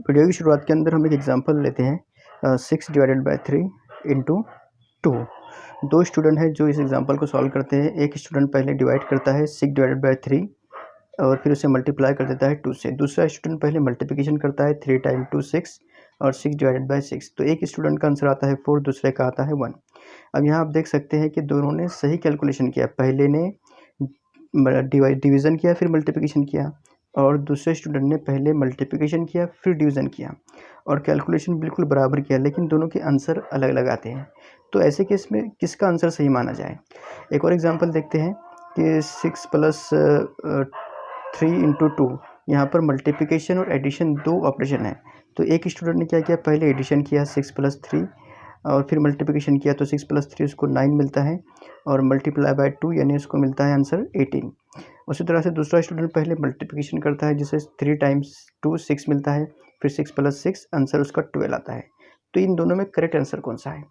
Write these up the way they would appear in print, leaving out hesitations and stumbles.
Video की शुरुआत के अंदर हम एक एग्जांपल लेते हैं 6 डिवाइडेड बाय 3 इंटू 2। दो स्टूडेंट हैं जो इस एग्जांपल को सॉल्व करते हैं। एक स्टूडेंट पहले डिवाइड करता है 6 डिवाइडेड बाय 3 और फिर उसे मल्टीप्लाई कर देता है 2 से। दूसरा स्टूडेंट पहले मल्टीप्लिकेशन करता है 3 टाइम 2 6 और 6 डिवाइडेड बाय 6। तो एक स्टूडेंट का आंसर आता है 4, दूसरे का आता है 1। अब यहाँ आप देख सकते हैं कि दोनों ने सही कैलकुलेशन किया। पहले ने डिवीज़न किया फिर मल्टीप्लिकेशन किया और दूसरे स्टूडेंट ने पहले मल्टीप्लिकेशन किया फिर डिवीज़न किया और कैलकुलेशन बिल्कुल बराबर किया, लेकिन दोनों के आंसर अलग अलग आते हैं। तो ऐसे केस में किसका आंसर सही माना जाए? एक और एग्जांपल देखते हैं कि 6 प्लस 3 इंटू 2। यहाँ पर मल्टीप्लिकेशन और एडिशन दो ऑपरेशन है। तो एक स्टूडेंट ने क्या किया, पहले एडिशन किया 6 प्लस 3 और फिर मल्टीप्लिकेशन किया तो 6 प्लस 3 उसको 9 मिलता है और मल्टीप्लाई बाय 2 यानी उसको मिलता है आंसर 18। उसी तरह से दूसरा स्टूडेंट पहले मल्टीप्लिकेशन करता है जिसे 3 टाइम्स 2 6 मिलता है, फिर 6 प्लस 6 आंसर उसका 12 आता है। तो इन दोनों में करेक्ट आंसर कौन सा है?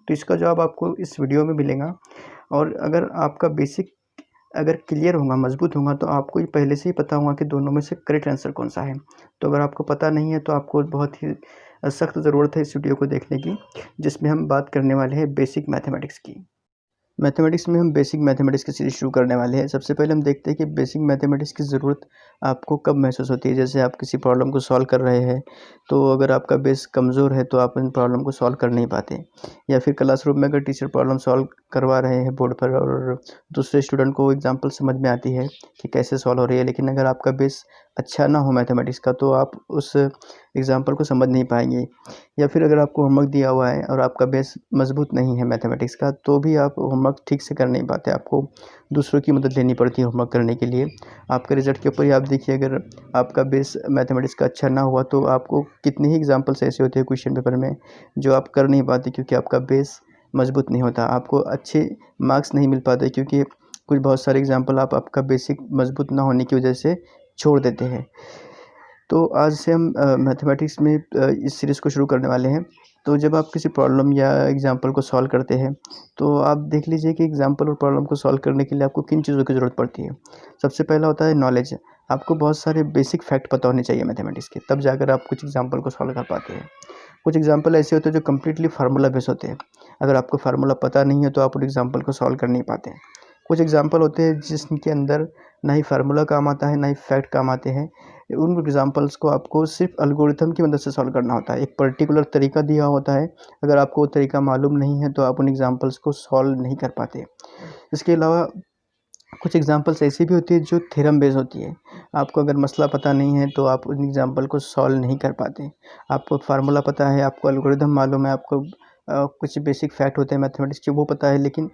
तो इसका जवाब आपको इस वीडियो में मिलेगा। और अगर आपका बेसिक अगर क्लियर होगा, मजबूत होगा, तो आपको ये पहले से ही पता होगा कि दोनों में से करेक्ट आंसर कौन सा है। तो अगर आपको पता नहीं है तो आपको बहुत ही सख्त ज़रूरत है इस वीडियो को देखने की, जिसमें हम बात करने वाले हैं बेसिक मैथमेटिक्स की। मैथमेटिक्स में हम बेसिक मैथमेटिक्स की सीरीज शुरू करने वाले हैं। सबसे पहले हम देखते हैं कि बेसिक मैथमेटिक्स की ज़रूरत आपको कब महसूस होती है। जैसे आप किसी प्रॉब्लम को सॉल्व कर रहे हैं, तो अगर आपका बेस कमज़ोर है तो आप इन प्रॉब्लम को सॉल्व कर नहीं पाते। या फिर क्लासरूम में अगर टीचर प्रॉब्लम सॉल्व करवा रहे हैं बोर्ड पर और दूसरे स्टूडेंट को एग्जाम्पल समझ में आती है कि कैसे सॉल्व हो रही है, लेकिन अगर आपका बेस अच्छा ना हो मैथमेटिक्स का तो आप उस एग्जाम्पल को समझ नहीं पाएंगे। या फिर अगर आपको होमवर्क दिया हुआ है और आपका बेस मजबूत नहीं है मैथमेटिक्स का, तो भी आप होमवर्क ठीक से कर नहीं पाते। आपको दूसरों की मदद लेनी पड़ती है होमवर्क करने के लिए। आपके रिजल्ट के ऊपर ही आप देखिए, अगर आपका बेस मैथमेटिक्स का अच्छा ना हुआ तो आपको कितने ही एग्जाम्पल्स ऐसे होते हैं क्वेश्चन पेपर में जो आप कर नहीं पाते, क्योंकि आपका बेस मजबूत नहीं होता। आपको अच्छे मार्क्स नहीं मिल पाते क्योंकि कुछ बहुत सारे एग्जाम्पल आपका बेसिक मजबूत ना होने की वजह से छोड़ देते हैं। तो आज से हम मैथमेटिक्स में इस सीरीज़ को शुरू करने वाले हैं। तो जब आप किसी प्रॉब्लम या एग्जाम्पल को सॉल्व करते हैं, तो आप देख लीजिए कि एग्जाम्पल और प्रॉब्लम को सॉल्व करने के लिए आपको किन चीज़ों की ज़रूरत पड़ती है। सबसे पहला होता है नॉलेज। आपको बहुत सारे बेसिक फैक्ट पता होने चाहिए मैथमेटिक्स के, तब जाकर आप कुछ एग्जाम्पल को सॉल्व कर पाते हैं। कुछ एग्जाम्पल ऐसे होते हैं जो कम्प्लीटली फार्मूला बेस होते हैं। अगर आपको फार्मूला पता नहीं है तो आप उन एग्जाम्पल को सॉल्व कर नहीं पाते। कुछ एग्जाम्पल होते हैं जिसके अंदर ना ही फार्मूला काम आता है ना ही फैक्ट काम आते हैं। उन एग्जाम्पल्स को आपको सिर्फ एल्गोरिथम की मदद से सॉल्व करना होता है। एक पर्टिकुलर तरीका दिया होता है, अगर आपको वो तरीका मालूम नहीं है तो आप उन एग्जाम्पल्स को सॉल्व नहीं कर पाते। इसके अलावा कुछ एग्जाम्पल्स ऐसी भी होती है जो थ्योरम बेस होती है। आपको अगर मसला पता नहीं है तो आप उन एग्जाम्पल को सॉल्व नहीं कर पाते। आपको फार्मूला पता है, आपको एल्गोरिथम मालूम है, आपको कुछ बेसिक फैक्ट होते हैं मैथमेटिक्स के वो पता है, लेकिन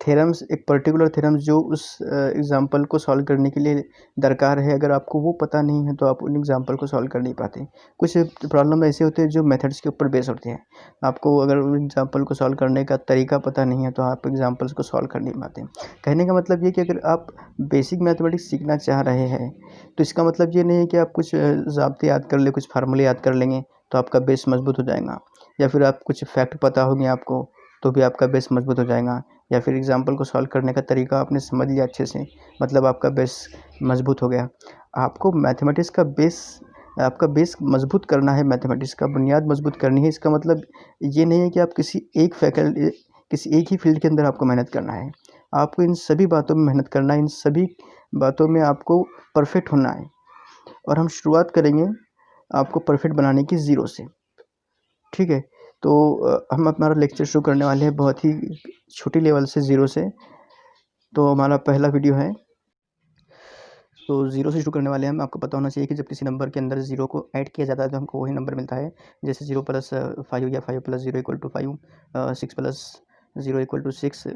थ्योरम्स, एक पर्टिकुलर थ्योरम्स जो उस एग्जाम्पल को सॉल्व करने के लिए दरकार है, अगर आपको वो पता नहीं है तो आप उन एग्जाम्पल को सॉल्व कर नहीं पाते। कुछ प्रॉब्लम ऐसे होते हैं जो मेथड्स के ऊपर बेस होते हैं। आपको अगर उन एग्जाम्पल को सॉल्व करने का तरीका पता नहीं है तो आप एग्जाम्पल्स को सॉल्व कर नहीं पाते। कहने का मतलब ये कि अगर आप बेसिक मैथमेटिक्स सीखना चाह रहे हैं तो इसका मतलब ये नहीं है कि आप कुछ ज़ाब्ते याद कर ले, कुछ फार्मूले याद कर लेंगे तो आपका बेस मजबूत हो जाएगा। या फिर आप कुछ फैक्ट पता होंगे आपको तो भी आपका बेस मजबूत हो जाएगा। या फिर एग्जाम्पल को सॉल्व करने का तरीका आपने समझ लिया अच्छे से, मतलब आपका बेस मजबूत हो गया। आपको मैथमेटिक्स का बेस, आपका बेस मजबूत करना है, मैथमेटिक्स का बुनियाद मजबूत करनी है। इसका मतलब ये नहीं है कि आप किसी एक ही फील्ड के अंदर आपको मेहनत करना है। आपको इन सभी बातों में मेहनत करना है, इन सभी बातों में आपको परफेक्ट होना है। और हम शुरुआत करेंगे आपको परफेक्ट बनाने की ज़ीरो से, ठीक है? तो हम हमारा लेक्चर शुरू करने वाले हैं बहुत ही छोटी लेवल से, ज़ीरो से। तो हमारा पहला वीडियो है, तो ज़ीरो से शुरू करने वाले हैं हम। आपको पता होना चाहिए कि जब किसी नंबर के अंदर ज़ीरो को ऐड किया जाता है तो हमको वही नंबर मिलता है। जैसे 0 प्लस 5 या 5 plus 0 equal to 5, 6 plus 0 equal to 6,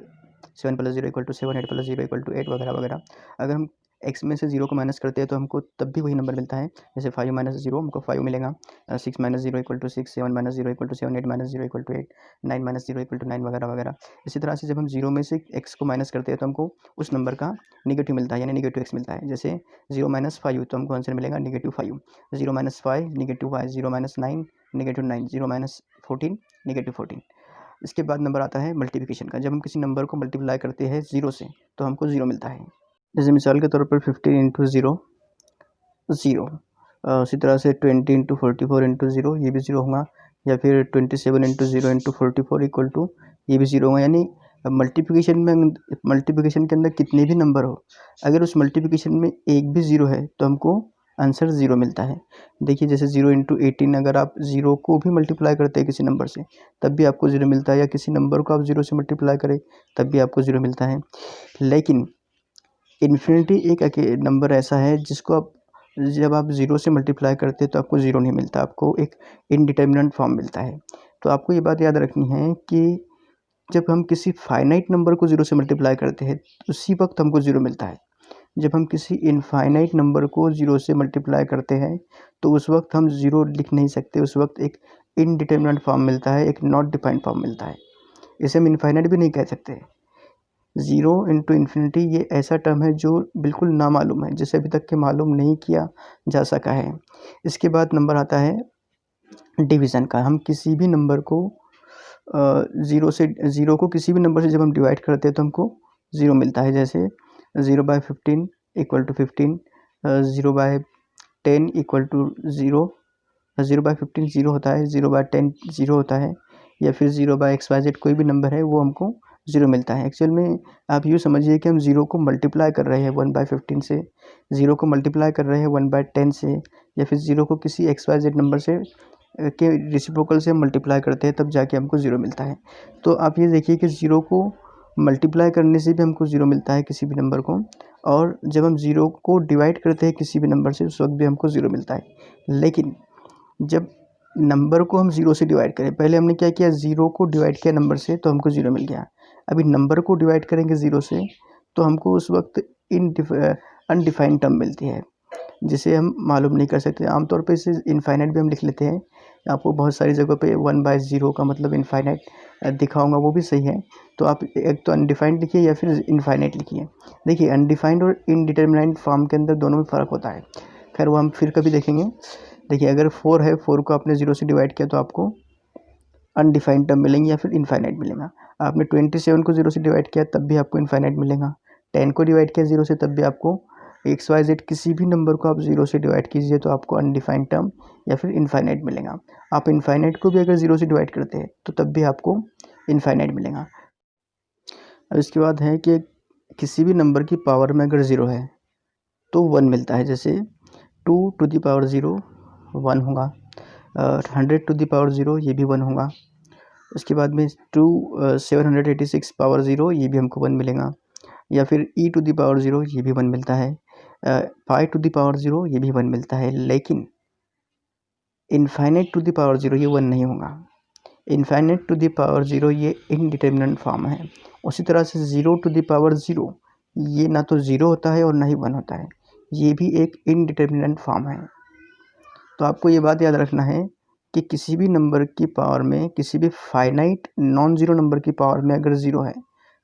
7 plus 0 equal to 7, 8 plus 0 equal to 8 वगैरह वगैरह। अगर हम एक्स में से 0 को माइनस करते हैं तो हमको तब भी वही नंबर मिलता है। जैसे 5 माइनस 0 हमको 5 मिलेगा, 6 minus 0 equal to 6, 7 minus 0 equal to 7, 8 minus 0 equal to 8, 9 minus 0 equal to 9 वगैरह वगैरह। इसी तरह से जब हम 0 में से एक्स को माइनस करते हैं तो हमको उस नंबर का नेगेटिव मिलता है, यानी नेगेटिव एक्स मिलता है। जैसे 0 माइनस 5 तो हमको आंसर मिलेगा -5, 0 minus 5 negative 5, 0 minus 9 negative 9, 0 minus 14 negative 14। इसके बाद नंबर आता है मल्टीप्लिकेशन का। जब हम किसी नंबर को मल्टीप्लाई करते हैं 0 से तो हमको 0 मिलता है। जैसे मिसाल के तौर पर 15 इंटू 0 0, उसी तरह से 20 इंटू 44 इंटू 0 ये भी 0 होगा, या फिर 27 इंटू 0 इंटू 44 इक्वल टू ये भी 0 होगा। यानी मल्टीप्लिकेशन के अंदर कितने भी नंबर हो, अगर उस मल्टीप्लिकेशन में एक भी 0 है तो हमको आंसर 0 मिलता है। देखिए जैसे 0 इंटू 18, अगर आप 0 को भी मल्टीप्लाई करते हैं किसी नंबर से तब भी आपको 0 मिलता है, या किसी नंबर को आप 0 से मल्टीप्लाई करें तब भी आपको 0 मिलता है। लेकिन इन्फिनिटी एक नंबर ऐसा है जिसको आप जब आप 0 से मल्टीप्लाई करते हैं तो आपको 0 नहीं मिलता, आपको एक इनडिटर्मिनेंट फॉर्म मिलता है। तो आपको ये बात याद रखनी है कि जब हम किसी फाइनाइट नंबर को 0 से मल्टीप्लाई करते हैं उसी वक्त हमको 0 मिलता है। जब हम किसी इनफाइनाइट नंबर को 0 से मल्टीप्लाई करते हैं तो उस वक्त हम 0 लिख नहीं सकते, उस वक्त एक इनडिटर्मिनेंट फॉर्म मिलता है, एक नॉट डिफाइंड फॉर्म मिलता है। इसे हम इनफाइनाइट भी नहीं कह सकते। 0 इंटू इन्फिनिटी ये ऐसा टर्म है जो बिल्कुल नामालूम है, जिसे अभी तक के मालूम नहीं किया जा सका है। इसके बाद नंबर आता है डिवीज़न का। हम किसी भी नंबर को 0 को किसी भी नंबर से जब हम डिवाइड करते हैं तो हमको 0 मिलता है। जैसे 0/15 इक्वल टू 15, 0/10 इक्वल टू 0, 0/15 0 होता है, 0/10 0 होता है, या फिर 0/xyz कोई भी नंबर है वो हमको 0 मिलता है। एक्चुअल में आप यूँ समझिए कि हम 0 को मल्टीप्लाई कर रहे हैं 1/15 से, 0 को मल्टीप्लाई कर रहे हैं 1/10 से, या फिर 0 को किसी xyz नंबर से के रेसिप्रोकल से मल्टीप्लाई करते हैं तब जाके हमको 0 मिलता है। तो आप ये देखिए कि 0 को मल्टीप्लाई करने से भी हमको 0 मिलता है किसी भी नंबर को, और जब हम 0 को डिवाइड करते हैं किसी भी नंबर से उस वक्त भी हमको 0 मिलता है। लेकिन जब नंबर को हम 0 से डिवाइड करें, पहले हमने क्या किया, 0 को डिवाइड किया नंबर से तो हमको 0 मिल गया। अभी नंबर को डिवाइड करेंगे 0 से तो हमको उस वक्त अनडिफाइंड टर्म मिलती है, जिसे हम मालूम नहीं कर सकते। आमतौर पे इसे इनफाइनाइट भी हम लिख लेते हैं। आपको बहुत सारी जगह पे 1/0 का मतलब इनफाइनाइट दिखाऊंगा, वो भी सही है। तो आप एक तो अनडिफाइंड लिखिए या फिर इनफाइनाइट लिखिए। देखिए अनडिफाइंड और इनडिटर्मिनेंट फॉर्म के अंदर दोनों में फ़र्क होता है, खैर वो हम फिर कभी देखेंगे। देखिए अगर 4 है, 4 को आपने 0 से डिवाइड किया तो आपको अनडिफाइंड टर्म मिलेंगे या फिर इनफाइनाइट मिलेगा। आपने 27 को 0 से डिवाइड किया तब भी आपको इनफाइनाइट मिलेगा। 10 को डिवाइड किया 0 से तब भी आपको, XYZ किसी भी नंबर को आप 0 से डिवाइड कीजिए तो आपको अनडिफाइंड टर्म या फिर इनफाइनाइट मिलेगा। आप इनफाइनाइट को भी अगर 0 से डिवाइड करते हैं तो तब भी आपको इनफाइनाइट मिलेगा। अब इसके बाद है कि किसी भी नंबर की पावर में अगर 0 है तो 1 मिलता है। जैसे 2 टू द पावर 0 1 होगा, 100 टू द पावर 0 ये भी 1 होगा। उसके बाद में 786 पावर 0 ये भी हमको 1 मिलेगा, या फिर e टू द पावर 0 ये भी 1 मिलता है, 5 टू द पावर 0 ये भी 1 मिलता है। लेकिन इनफाइनाइट टू द पावर 0 ये 1 नहीं होगा। इनफाइनाइट टू द पावर 0 ये इनडिटर्मिनेंट फॉर्म है। उसी तरह से 0 टू द पावर 0 ये ना तो 0 होता है और ना ही 1 होता है, ये भी एक इनडिटर्मिनेंट फॉर्म है। तो आपको ये बात याद रखना है कि किसी भी नंबर की पावर में, किसी भी फाइनाइट नॉन ज़ीरो नंबर की पावर में अगर 0 है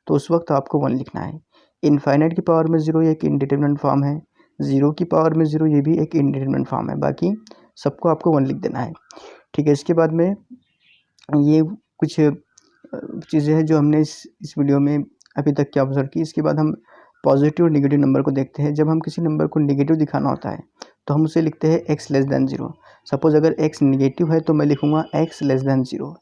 तो उस वक्त आपको 1 लिखना है। इनफाइनाइट की पावर में 0 ये एक इनडिटर्मिनेंट फॉर्म है, 0 की पावर में 0 ये भी एक इनडिटर्मिनेंट फॉर्म है, बाकी सबको आपको 1 लिख देना है। ठीक है, इसके बाद में ये कुछ चीज़ें हैं जो हमने इस वीडियो में अभी तक क्या ऑब्जर्व की। इसके बाद हम पॉजिटिव और नेगेटिव नंबर को देखते हैं। जब हम किसी नंबर को नेगेटिव दिखाना होता है तो हम उसे लिखते हैं x लेस दैन 0। सपोज़ अगर x नेगेटिव है तो मैं लिखूँगा x लेस दैन 0।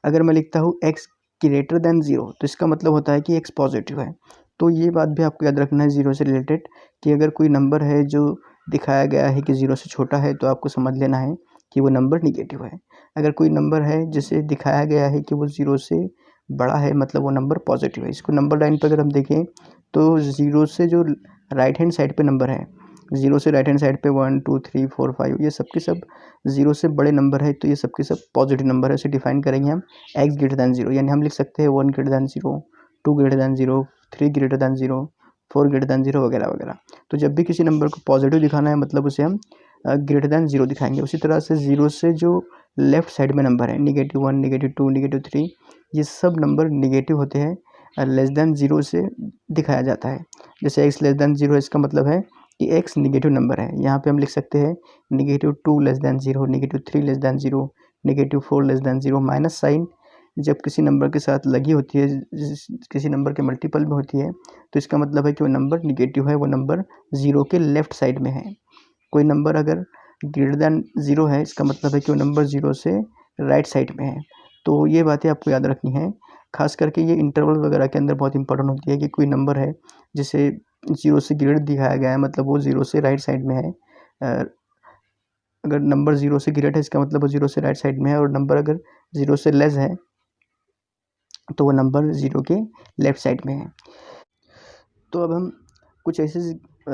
अगर मैं लिखता हूँ x ग्रेटर दैन 0 तो इसका मतलब होता है कि x पॉजिटिव है। तो ये बात भी आपको याद रखना है 0 से रिलेटेड, कि अगर कोई नंबर है जो दिखाया गया है कि 0 से छोटा है तो आपको समझ लेना है कि वो नंबर निगेटिव है। अगर कोई नंबर है जिसे दिखाया गया है कि वो 0 से बड़ा है मतलब वो नंबर पॉजिटिव है। इसको नंबर लाइन पर अगर हम देखें तो 0 से जो राइट हैंड साइड पे नंबर है, 0 से राइट हैंड साइड पे 1 2 3 4 5 ये सब के सब 0 से बड़े नंबर है, तो ये सब के सब पॉजिटिव नंबर है। इसे डिफाइन करेंगे हम x ग्रेटर दैन 0, यानी हम लिख सकते हैं 1 greater than 0, 2 greater than 0, 3 greater than 0, 4 greater than 0 वगैरह वगैरह। तो जब भी किसी नंबर को पॉजिटिव दिखाना है मतलब उसे हम ग्रेटर दैन 0 दिखाएंगे। उसी तरह से 0 से जो लेफ्ट साइड में नंबर है -1, -2, -3 ये सब नंबर निगेटिव होते हैं, लेस दैन 0 से दिखाया जाता है। जैसे x लेस दैन 0 इसका मतलब है कि x निगेटिव नंबर है। यहाँ पे हम लिख सकते हैं -2 less than 0, -3 less than 0, -4 less than 0। Minus sign जब किसी नंबर के साथ लगी होती है, किसी नंबर के मल्टीपल में होती है, तो इसका मतलब है कि वो नंबर निगेटिव है, वो नंबर 0 के लेफ़्ट साइड में है। कोई नंबर अगर ग्रेटर दैन 0 है, इसका मतलब है कि वो नंबर 0 से राइट साइड में है। तो ये बातें आपको याद रखनी है, खास करके ये इंटरवल वगैरह के अंदर बहुत इंपॉर्टेंट होती है कि कोई नंबर है जिसे 0 से ग्रेटर दिखाया गया है, मतलब वो 0 से राइट साइड में है। अगर नंबर 0 से ग्रेटर है इसका मतलब वो 0 से राइट साइड में है, और नंबर अगर 0 से लेस है तो वो नंबर 0 के लेफ्ट साइड में है। तो अब हम कुछ ऐसे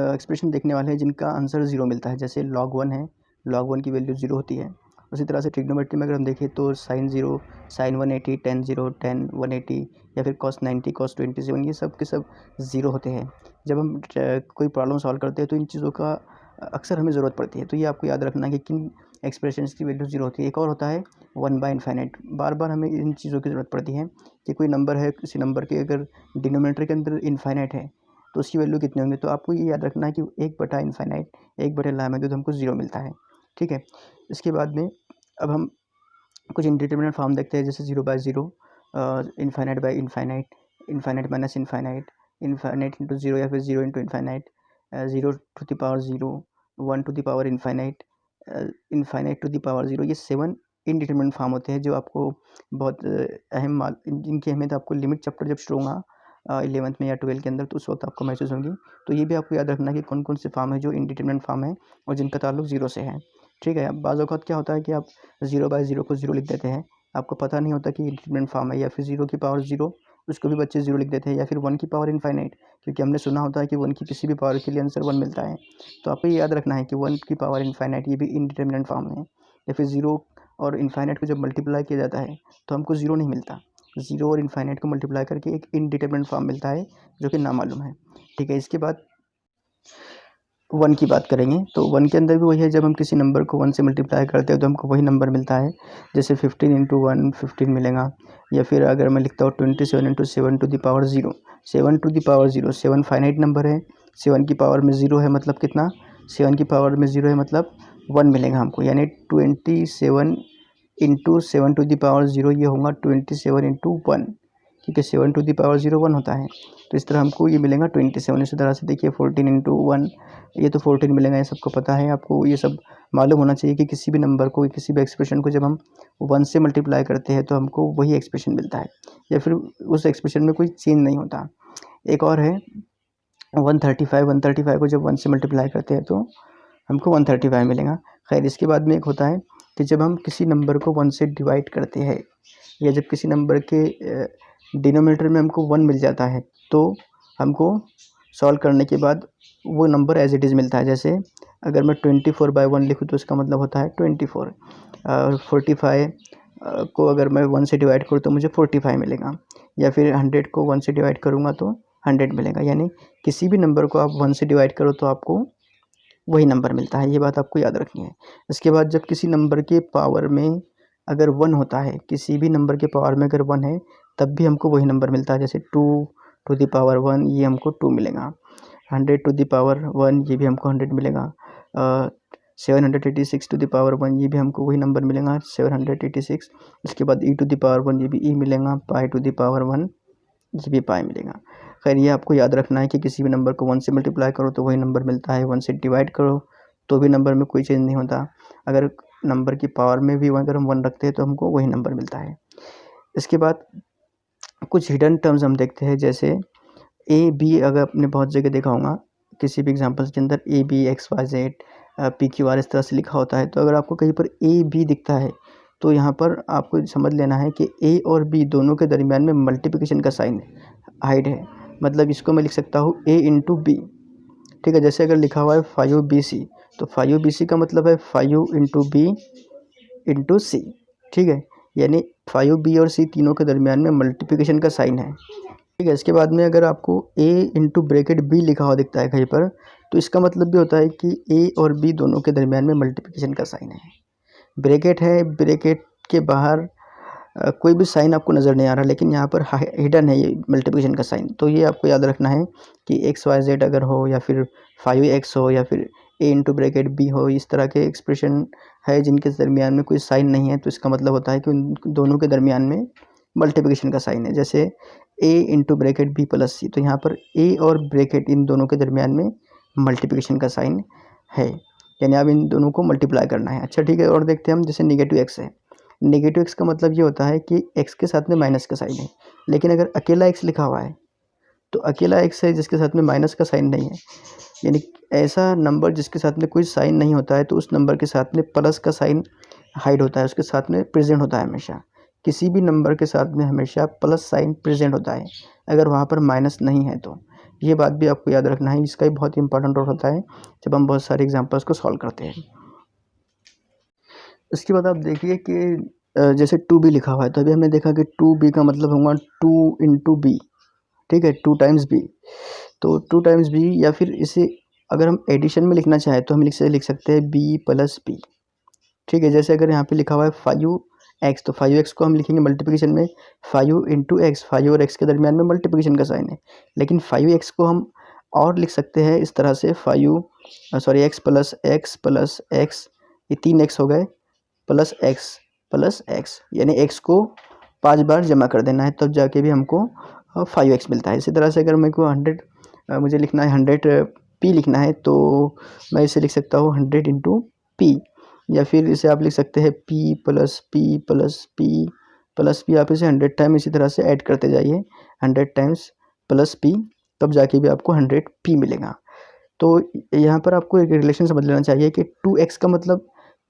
एक्सप्रेशन देखने वाले हैं जिनका आंसर 0 मिलता है, जैसे log 1 है, log 1 की वैल्यू 0 होती है। उसी तरह से ट्रिग्नोमेट्री में अगर हम देखें तो sin 0, sin 180, tan 0, tan 180, या फिर cos 90, cos 27, ये सब के सब 0 होते हैं। जब हम कोई प्रॉब्लम सॉल्व करते हैं तो इन चीज़ों का अक्सर हमें ज़रूरत पड़ती है, तो ये आपको याद रखना है कि किन एक्सप्रेशंस की वैल्यू 0 होती है। एक और होता है 1/इनफाइनाइट, बार बार हमें इन चीज़ों की ज़रूरत पड़ती है कि कोई नंबर है, किसी नंबर के अगर डिनोमिनेटर के अंदर इनफाइनाइट है तो उसकी वैल्यू कितनी होंगी। तो आपको ये याद रखना है कि 1/इनफाइनाइट, 1/λ तो हमको 0 मिलता है, ठीक है। इसके बाद में अब हम कुछ इंडिटरमिनेट फॉर्म देखते हैं, जैसे 0/0, infinite infinite, infinite minus infinite, infinite into 0, या फिर 0 into infinite, 0 to the power 0, 1 to the power infinite, infinite to the power 0। ये 7 इनडिटरमिनेट फॉर्म होते हैं जो आपको बहुत इनकी अहमियत आपको लिमिट चैप्टर जब शुरू होगा 11th में या 12th के अंदर, तो उस वक्त आपको महसूस होंगी। तो ये भी आपको याद रखना है कि कौन कौन से फॉर्म है जो इनडिटरमिनेट फॉर्म है और जिनका ताल्लुक 0 से है, ठीक है। बाज़ औक़ात क्या होता है कि आप 0/0 को 0 लिख देते हैं, आपको पता नहीं होता कि इंडिटरमिनेट फॉर्म है, या फिर 0 की पावर 0 उसको भी बच्चे 0 लिख देते हैं, या फिर 1 की पावर इनफाइनाइट, क्योंकि हमने सुना होता है कि 1 की किसी भी पावर के लिए आंसर 1 मिलता है। तो आपको ये याद रखना है कि 1 की पावर इनफाइनाइट ये भी इनडिटरमिनेट फॉर्म है। या फिर 0 और इनफाइनाइट को जब मल्टीप्लाई किया जाता है तो हमको 0 नहीं मिलता, 0 और इनफाइनाइट को मल्टीप्लाई करके एक इनडिटरमिनेट फॉर्म मिलता है जो कि नामालूम है, ठीक है। इसके बाद 1 की बात करेंगे, तो 1 के अंदर भी वही है, जब हम किसी नंबर को 1 से मल्टीप्लाई करते हैं तो हमको वही नंबर मिलता है। जैसे 15 इंटू 1 15 मिलेगा, या फिर अगर मैं लिखता हूँ 27 into 7 to the power 0, 7 to the power 0, 7 finite number है, 7 की पावर में 0 है मतलब कितना, 7 की पावर में 0 है मतलब 1 मिलेगा हमको, यानी 27 इंटू 7 टू द पावर 0 ये होगा 27 इंटू 1, क्योंकि 7 टू द पावर 0 1 होता है, तो इस तरह हमको ये मिलेगा 27। इसी तरह से देखिए 14 इंटू 1, ये तो 14 मिलेगा, ये सबको पता है, आपको ये सब मालूम होना चाहिए कि किसी भी नंबर को, किसी भी एक्सप्रेशन को जब हम 1 से मल्टीप्लाई करते हैं तो हमको वही एक्सप्रेशन मिलता है, या फिर उस एक्सप्रेशन में कोई चेंज नहीं होता। एक और है 135 को जब 1 से मल्टीप्लाई करते हैं तो हमको 135 मिलेगा। खैर, इसके बाद में एक होता है कि जब हम किसी नंबर को 1 से डिवाइड करते हैं, या जब किसी नंबर के डिनोमिनेटर में हमको 1 मिल जाता है, तो हमको सॉल्व करने के बाद वो नंबर एज इट इज़ मिलता है। जैसे अगर मैं 24/1 लिखूँ तो इसका मतलब होता है 24, और 45 को अगर मैं 1 से डिवाइड करूँ तो मुझे 45 मिलेगा, या फिर 100 को 1 से डिवाइड करूँगा तो 100 मिलेगा। यानी किसी भी नंबर को आप 1 से डिवाइड करो तो आपको वही नंबर मिलता है, ये बात आपको याद रखनी है। इसके बाद जब किसी नंबर के पावर में अगर 1 होता है, किसी भी नंबर के पावर में अगर 1 है तब भी हमको वही नंबर मिलता है। जैसे 2 टू द पावर 1 ये हमको 2 मिलेगा, 100 टू द पावर 1 ये भी हमको 100 मिलेगा, 786 टू द पावर 1 ये भी हमको वही नंबर मिलेगा 786। इसके बाद e टू द पावर 1 ये भी e मिलेगा, पाई टू द पावर 1 ये भी पाई मिलेगा। खैर, ये आपको याद रखना है कि किसी भी नंबर को 1 से मल्टीप्लाई करो तो वही नंबर मिलता है, 1 से डिवाइड करो तो भी नंबर में कोई चेंज नहीं होता। अगर नंबर की पावर में भी अगर हम 1 रखते हैं तो हमको वही नंबर मिलता है। इसके बाद कुछ हिडन टर्म्स हम देखते हैं, जैसे ए बी, अगर आपने बहुत जगह देखा होगा किसी भी एग्जांपल्स के अंदर a b x y z p q r इस तरह से लिखा होता है। तो अगर आपको कहीं पर ए बी दिखता है तो यहाँ पर आपको समझ लेना है कि ए और बी दोनों के दरमियान में मल्टीप्लिकेशन का साइन हाइड है, मतलब इसको मैं लिख सकता हूँ ए इंटू बी, ठीक है। जैसे अगर लिखा हुआ है 5BC, तो 5BC का मतलब है 5 इंटू बी इंटू सी, ठीक है। यानी 5B और सी तीनों के दरमियान में मल्टीप्लिकेशन का साइन है, ठीक है। इसके बाद में अगर आपको a इंटू ब्रैकेट बी लिखा हुआ दिखता है कहीं पर, तो इसका मतलब भी होता है कि a और b दोनों के दरमियान में मल्टीप्लिकेशन का साइन है। ब्रैकेट है, ब्रैकेट के बाहर कोई भी साइन आपको नज़र नहीं आ रहा, लेकिन यहाँ पर हिडन है ये मल्टीप्लिकेशन का साइन। तो ये आपको याद रखना है कि XYZ अगर हो, या फिर 5x हो, या फिर a इंटू ब्रैकेट बी हो, इस तरह के एक्सप्रेशन है जिनके दरमियान में कोई साइन नहीं है, तो इसका मतलब होता है कि उन दोनों के दरमियान में मल्टीप्लिकेशन का साइन है। जैसे a into bracket B plus C, तो यहाँ पर a और ब्रैकेट इन दोनों के दरमियान में मल्टीप्लिकेशन का साइन है। यानी अब इन दोनों को मल्टीप्लाई करना है। अच्छा ठीक है, और देखते हैं हम, जैसे नेगेटिव एक्स है। नेगेटिव एक्स का मतलब ये होता है कि एक्स के साथ में माइनस का साइन है, लेकिन अगर अकेला एक्स लिखा हुआ है तो अकेला एक्स है जिसके साथ में माइनस का साइन नहीं है, यानी ऐसा नंबर जिसके साथ में कोई साइन नहीं होता है तो उस नंबर के साथ में प्लस का साइन हाइड होता है, उसके साथ में प्रेजेंट होता है हमेशा। किसी भी नंबर के साथ में हमेशा प्लस साइन प्रेजेंट होता है अगर वहाँ पर माइनस नहीं है तो। ये बात भी आपको याद रखना है, इसका भी बहुत इंपॉर्टेंट रोल होता है जब हम बहुत सारे एग्जाम्पल्स को सॉल्व करते हैं। इसके बाद आप देखिए कि जैसे 2b लिखा हुआ है, तो अभी हमने देखा कि 2b का मतलब होगा 2 इंटू बी, ठीक है, 2 टाइम्स बी। तो 2 टाइम्स बी, या फिर इसे अगर हम एडिशन में लिखना चाहें तो हम लिख सकते हैं बी प्लस बी, ठीक है। जैसे अगर यहाँ पे लिखा हुआ है 5x, तो 5x को हम लिखेंगे मल्टीप्लिकेशन में 5 इंटू एक्स, 5 और x के दरमियान में मल्टीप्लिकेशन का साइन है। लेकिन 5x को हम और लिख सकते हैं इस तरह से, x प्लस एक्स, ये 3x हो गए, प्लस एक्स, यानी x को 5 बार जमा कर देना है, तब जाके भी हमको 5x मिलता है। इसी तरह से अगर मेरे को 100 मुझे लिखना है, 100p लिखना है, तो मैं इसे लिख सकता हूँ 100 इंटू पी, या फिर इसे आप लिख सकते हैं p plus P plus P plus P. आप इसे 100 टाइम इसी तरह से ऐड करते जाइए, 100 टाइम्स प्लस p, तब जाके भी आपको 100p मिलेगा। तो यहाँ पर आपको एक रिलेशन समझ लेना चाहिए कि 2x का मतलब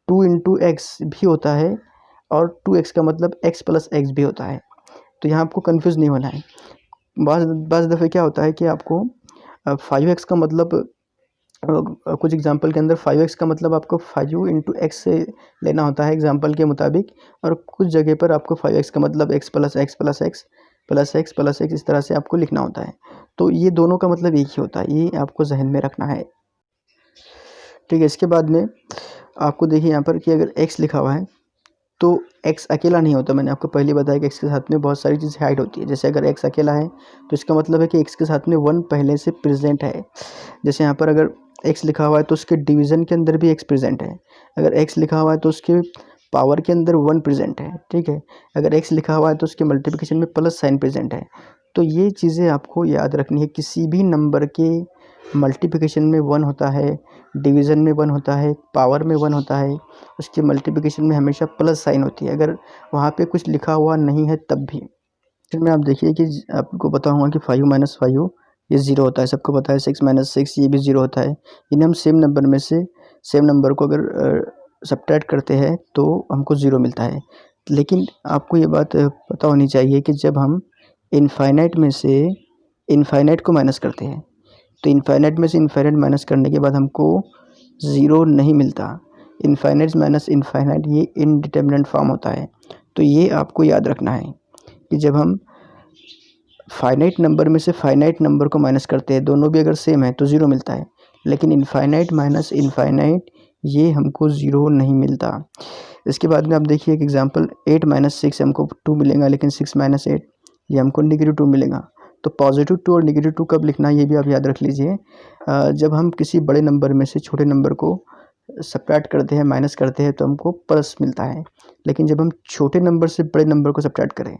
2 इंटू एक्स भी होता है और 2x का मतलब x प्लस एक्स भी होता है। तो यहाँ आपको कन्फ्यूज़ नहीं होना है। बाज़ दफ़े क्या होता है कि आपको 5x का मतलब कुछ एग्जांपल के अंदर 5x का मतलब आपको 5 इंटू एक्स से लेना होता है एग्जांपल के मुताबिक, और कुछ जगह पर आपको 5x का मतलब x plus x plus x plus x plus x इस तरह से आपको लिखना होता है। तो ये दोनों का मतलब एक ही होता है, ये आपको जहन में रखना है, ठीक है। इसके बाद में आपको देखिए यहाँ पर कि अगर x लिखा हुआ है तो x अकेला नहीं होता। मैंने आपको पहले बताया कि x के साथ में बहुत सारी चीज़ें हाइड होती है। जैसे अगर x अकेला है तो इसका मतलब है कि x के साथ में 1 पहले से प्रेजेंट है। जैसे यहाँ पर अगर x लिखा हुआ है तो उसके डिवीज़न के अंदर भी x प्रेजेंट है। अगर x लिखा हुआ है तो उसके पावर के अंदर 1 प्रेजेंट है, ठीक है। अगर x लिखा हुआ है तो उसके मल्टीप्लिकेशन में प्लस साइन प्रेजेंट है। तो ये चीज़ें आपको याद रखनी है। किसी भी नंबर के मल्टीप्लिकेशन में 1 होता है, डिवीज़न में 1 होता है, पावर में 1 होता है, उसके मल्टीप्लिकेशन में हमेशा प्लस साइन होती है, अगर वहाँ पे कुछ लिखा हुआ नहीं है तब भी। फिर में आप देखिए कि आपको बताऊँगा कि 5 माइनस 5 ये 0 होता है, सबको पता है। 6 माइनस 6 ये भी 0 होता है। यानी हम सेम नंबर में से सेम नंबर को अगर सब्ट्रैक्ट करते हैं तो हमको 0 मिलता है। लेकिन आपको ये बात पता होनी चाहिए कि जब हम इनफाइनाइट में से इनफाइनाइट को माइनस करते हैं तो इनफाइनाइट में से इनफाइनाइट माइनस करने के बाद हमको 0 नहीं मिलता। इनफाइनाइट माइनस इनफाइनाइट ये इनडिटरमिनेट फॉर्म होता है। तो ये आपको याद रखना है कि जब हम फाइनाइट नंबर में से फाइनाइट नंबर को माइनस करते हैं, दोनों भी अगर सेम है तो 0 मिलता है, लेकिन इनफाइनाइट माइनस इनफाइनाइट ये हमको 0 नहीं मिलता। इसके बाद में आप देखिए एक एग्जांपल, 8 माइनस 6 हमको 2 मिलेगा, लेकिन 6 माइनस 8 ये हमको -2 मिलेगा। तो पॉजिटिव 2 और -2 कब लिखना है ये भी आप याद रख लीजिए। जब हम किसी बड़े नंबर में से छोटे नंबर को सब्ट्रैक्ट करते हैं, माइनस करते हैं, तो हमको प्लस मिलता है। लेकिन जब हम छोटे नंबर से बड़े नंबर को सब्ट्रैक्ट करें,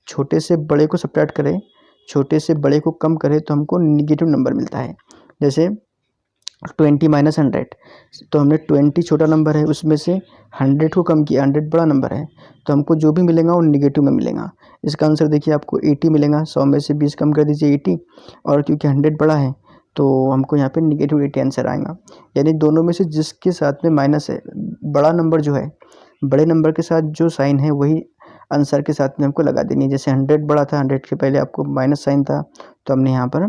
छोटे से बड़े को सब्ट्रैक्ट करें, छोटे से बड़े को कम करें, तो हमको नेगेटिव नंबर मिलता है। जैसे 20 माइनस 100, तो हमने 20 छोटा नंबर है, उसमें से 100 को कम किया, 100 बड़ा नंबर है, तो हमको जो भी मिलेगा वो नेगेटिव में मिलेगा। इसका आंसर देखिए आपको 80 मिलेगा। 100 में से 20 कम कर दीजिए 80, और क्योंकि 100 बड़ा है तो हमको यहाँ पे -80 आंसर आएगा। यानी दोनों में से जिसके साथ में माइनस है, बड़ा नंबर जो है, बड़े नंबर के साथ जो साइन है वही आंसर के साथ में हमको लगा देनी है। जैसे 100 बड़ा था, 100 के पहले आपको माइनस साइन था, तो हमने यहाँ पर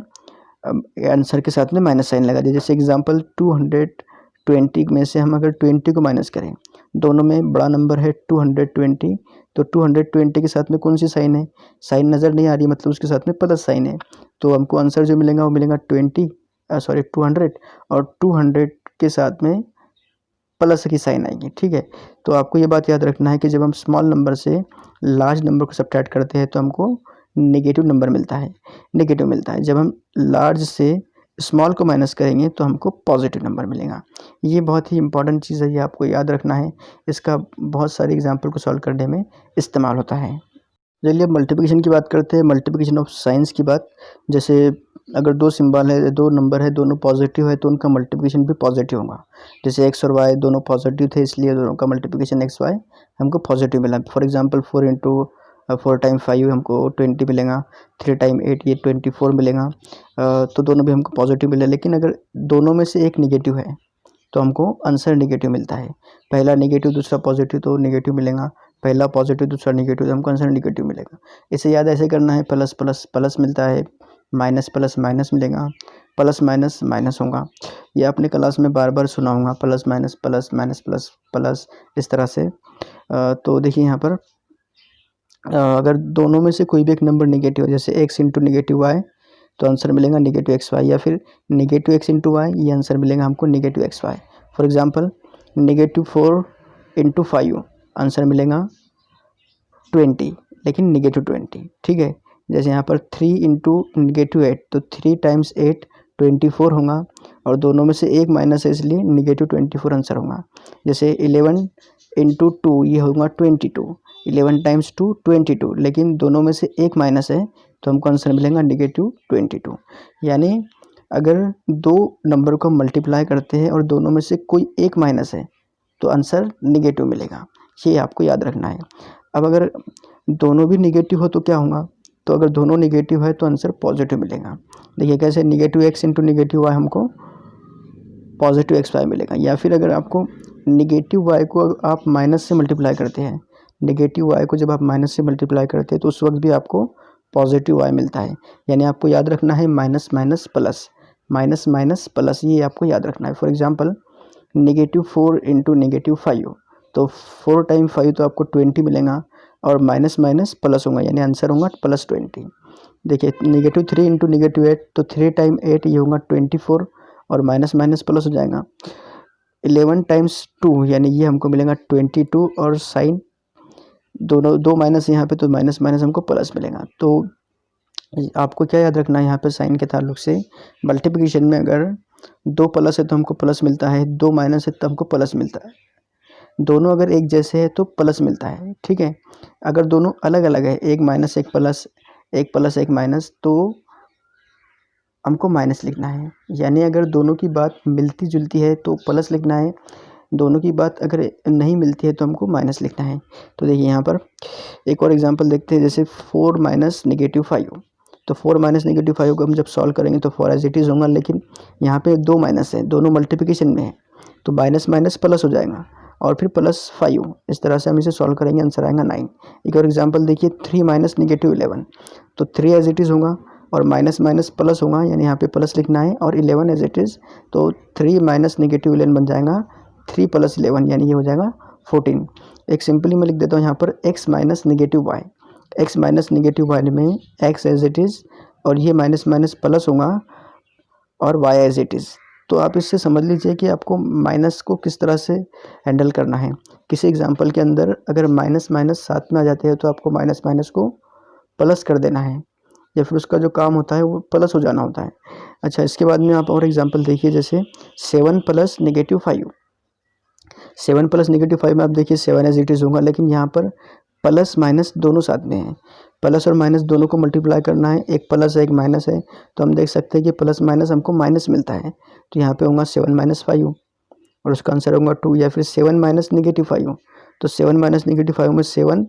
आंसर के साथ में माइनस साइन लगा दिया। जैसे एग्जांपल 220 में से हम अगर 20 को माइनस करें, दोनों में बड़ा नंबर है 220, तो 220 के साथ में कौन सी साइन है, साइन नज़र नहीं आ रही, मतलब उसके साथ में प्लस साइन है। तो हमको आंसर जो मिलेगा वो मिलेगा 200, और 200 के साथ में प्लस की साइन आएगी, ठीक है। तो आपको ये बात याद रखना है कि जब हम स्मॉल नंबर से लार्ज नंबर को सब्ट्रैक्ट करते हैं तो हमको नेगेटिव नंबर मिलता है, नेगेटिव मिलता है। जब हम लार्ज से स्मॉल को माइनस करेंगे तो हमको पॉजिटिव नंबर मिलेगा। ये बहुत ही इंपॉर्टेंट चीज़ है, ये आपको याद रखना है। इसका बहुत सारे एग्जाम्पल को सॉल्व करने में इस्तेमाल होता है। चलिए अब मल्टीप्लिकेशन की बात करते हैं, मल्टीप्लिकेशन ऑफ साइंस की बात। जैसे अगर दो सिंबल है, दो नंबर है, दोनों पॉजिटिव है तो उनका मल्टीप्लिकेशन भी पॉजिटिव होगा। जैसे एक्स और वाई दोनों पॉजिटिव थे इसलिए दोनों का मल्टीप्लिकेशन एक्स वाई हमको पॉजिटिव मिला। फॉर एग्जांपल 4 टाइम 5 हमको 20 मिलेगा, 3 टाइम 8 ये 24 मिलेगा। तो दोनों भी हमको पॉजिटिव मिले। लेकिन अगर दोनों में से एक निगेटिव है तो हमको आंसर निगेटिव मिलता है। पहला निगेटिव दूसरा पॉजिटिव तो निगेटिव मिलेगा, पहला पॉजिटिव दूसरा निगेटिव तो हमको आंसर निगेटिव मिलेगा। इसे याद ऐसे करना है, प्लस प्लस प्लस मिलता है, माइनस प्लस माइनस मिलेगा, प्लस माइनस माइनस होगा। ये आपने क्लास में बार बार सुना होगा, plus minus plus minus plus plus इस तरह से। तो देखिए यहाँ पर अगर दोनों में से कोई भी एक नंबर निगेटिव है, जैसे एक्स इंटू निगेटिव वाई तो आंसर मिलेगा निगेटिव एक्स वाई, या फिर निगेटिव एक्स इंटू वाई ये आंसर मिलेगा हमको negative x y. For example negative 4 into 5 answer मिलेगा 20, लेकिन निगेटिव 20, ठीक है। जैसे यहाँ पर 3 इंटू निगेटिव 8 तो 3 टाइम्स 8 24 होगा, और दोनों में से एक माइनस है इसलिए निगेटिव 24 आंसर होगा। जैसे 11 इंटू 2 ये होगा 22, 11 टाइम्स 2 22, लेकिन दोनों में से एक माइनस है तो हमको आंसर मिलेगा निगेटिव 22। यानी अगर दो नंबर को मल्टीप्लाई करते हैं और दोनों में से कोई एक माइनस है तो आंसर निगेटिव मिलेगा, ये आपको याद रखना है। अब अगर दोनों भी निगेटिव हो तो क्या होगा, तो अगर दोनों निगेटिव है तो आंसर पॉजिटिव मिलेगा। देखिए कैसे, negative x into negative y हमको पॉजिटिव एक्स वाई मिलेगा। या फिर अगर आपको निगेटिव वाई को आप माइनस से मल्टीप्लाई करते हैं, निगेटिव वाई को जब आप माइनस से मल्टीप्लाई करते हैं तो उस वक्त भी आपको पॉजिटिव वाई मिलता है। यानी आपको याद रखना है minus minus plus, minus minus plus, ये आपको याद रखना है। For example negative 4 into negative 5 तो 4 टाइम 5 तो आपको 20 मिलेगा, और माइनस माइनस प्लस होगा यानी आंसर होगा प्लस 20। देखिए निगेटिव 3 इंटू निगेटिव 8 तो 3 टाइम 8 ये होगा 24, और माइनस माइनस प्लस हो जाएगा। 11 टाइम्स 2 यानी ये हमको मिलेगा 22, और साइन दोनों दो माइनस यहाँ पे तो माइनस माइनस हमको प्लस मिलेगा। तो आपको क्या याद रखना है यहाँ पे, साइन के ताल्लुक से मल्टीप्लिकेशन में अगर दो प्लस है तो हमको प्लस मिलता है, दो माइनस है तो हमको प्लस मिलता है, दोनों अगर एक जैसे है तो प्लस मिलता है, ठीक है। अगर दोनों अलग अलग है, एक माइनस एक प्लस एक माइनस, तो हमको माइनस लिखना है। यानी अगर दोनों की बात मिलती जुलती है तो प्लस लिखना है, दोनों की बात अगर नहीं मिलती है तो हमको माइनस लिखना है। तो देखिए यहाँ पर एक और एग्जांपल देखते हैं, जैसे 4 माइनस निगेटिव 5 तो 4 माइनस निगेटिव 5 को हम जब सॉल्व करेंगे तो 4 एज इट इज़ होगा, लेकिन यहाँ पे दो माइनस है, दोनों मल्टीप्लिकेशन में है तो माइनस माइनस प्लस हो जाएगा, और फिर प्लस 5, इस तरह से हम इसे सॉल्व करेंगे, आंसर आएगा 9। एक और एग्जांपल देखिए 3 माइनस निगेटिव 11 तो 3 एज इट इज़ होगा, और माइनस माइनस प्लस होगा यानी यहाँ पे प्लस लिखना है, और 11 एज इट इज़ तो 3 माइनस निगेटिव 11 बन जाएगा 3 प्लस 11 यानी ये हो जाएगा 14। एक सिंपली मैं लिख देता हूँ यहाँ पर x minus negative y, x minus negative y में x एज इट इज़, और ये माइनस माइनस प्लस होगा, और y एज इट इज़। तो आप इससे समझ लीजिए कि आपको माइनस को किस तरह से हैंडल करना है। किसी एग्जांपल के अंदर अगर माइनस माइनस साथ में आ जाते हैं तो आपको माइनस माइनस को प्लस कर देना है, या फिर उसका जो काम होता है वो प्लस हो जाना होता है। अच्छा, इसके बाद में आप और एग्जांपल देखिए, जैसे 7 प्लस निगेटिव 5, 7 प्लस निगेटिव 5 में आप देखिए 7 एज इट इज़ होगा, लेकिन यहाँ पर प्लस माइनस दोनों साथ में हैं, प्लस और माइनस दोनों को मल्टीप्लाई करना है, एक प्लस है एक माइनस है, तो हम देख सकते हैं कि प्लस माइनस हमको माइनस मिलता है, तो यहाँ पे होगा 7 माइनस 5 और उसका आंसर होगा 2। या फिर 7 माइनस निगेटिव 5 तो 7 माइनस निगेटिव 5 में 7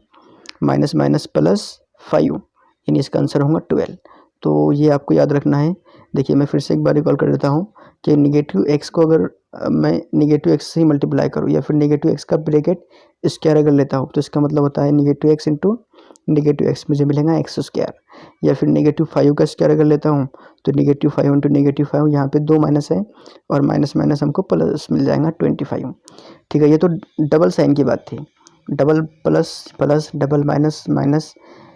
माइनस माइनस प्लस 5 यानी इसका आंसर होगा 12। तो ये आपको याद रखना है। देखिए मैं फिर से एक बार रिकॉल कर देता हूँ कि निगेटिव एक्स को अगर मैं निगेटिव एक्स से ही मल्टीप्लाई करूँ, या फिर निगेटिव एक्स का ब्रैकेट स्क्वायर अगर लेता हूँ तो इसका मतलब होता है negative x into negative x, मुझे मिलेगा एक्स स्क्वायर। या फिर निगेटिव 5 का स्क्वायर अगर लेता हूँ तो निगेटिव 5 इंटू निगेटिव 5, यहाँ पे दो माइनस है और माइनस माइनस हमको प्लस मिल जाएगा 25। ठीक है, ये तो डबल साइन की बात थी। Double plus plus, double minus minus,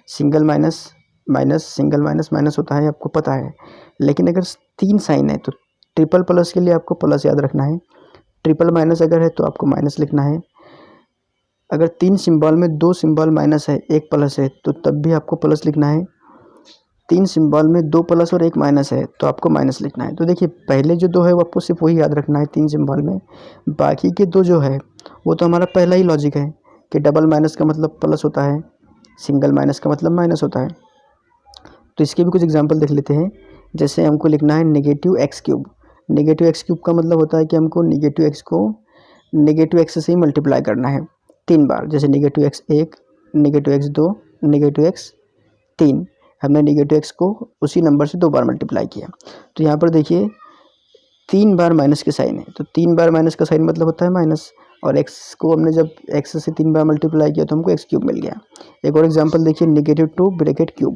single minus minus, single minus minus होता है, आपको पता है। लेकिन अगर 3 साइन है तो ट्रिपल प्लस के लिए आपको प्लस याद रखना है, ट्रिपल माइनस अगर है तो आपको माइनस लिखना है। अगर 3 सिंबल में 2 सिंबल माइनस है, 1 प्लस है तो तब भी आपको प्लस लिखना है। 3 सिंबल में 2 प्लस और 1 माइनस है तो आपको माइनस लिखना है। तो देखिए पहले जो 2 है वो आपको सिर्फ वही याद रखना है 3 सिंबल में, बाकी के 2 जो है वो तो हमारा पहला ही लॉजिक है कि डबल माइनस का मतलब प्लस होता है, सिंगल माइनस का मतलब माइनस होता है। तो इसके भी कुछ एग्जांपल देख लेते हैं। जैसे हमको लिखना है negative x cube. Negative x cube का मतलब होता है कि हमको नेगेटिव एक्स को नेगेटिव एक्स से ही मल्टीप्लाई करना है 3 बार। जैसे negative x 1, negative x 2, negative x 3। हमने नेगेटिव एक्स को उसी नंबर से 2 बार मल्टीप्लाई किया। तो यहाँ पर देखिए 3 बार माइनस के साइन है, तो 3 बार माइनस का साइन मतलब होता है माइनस, और एक्स को हमने जब एक्स से 3 बार मल्टीप्लाई किया तो हमको एक्स क्यूब मिल गया। एक और एग्जांपल देखिए, नेगेटिव 2 ब्रैकेट क्यूब।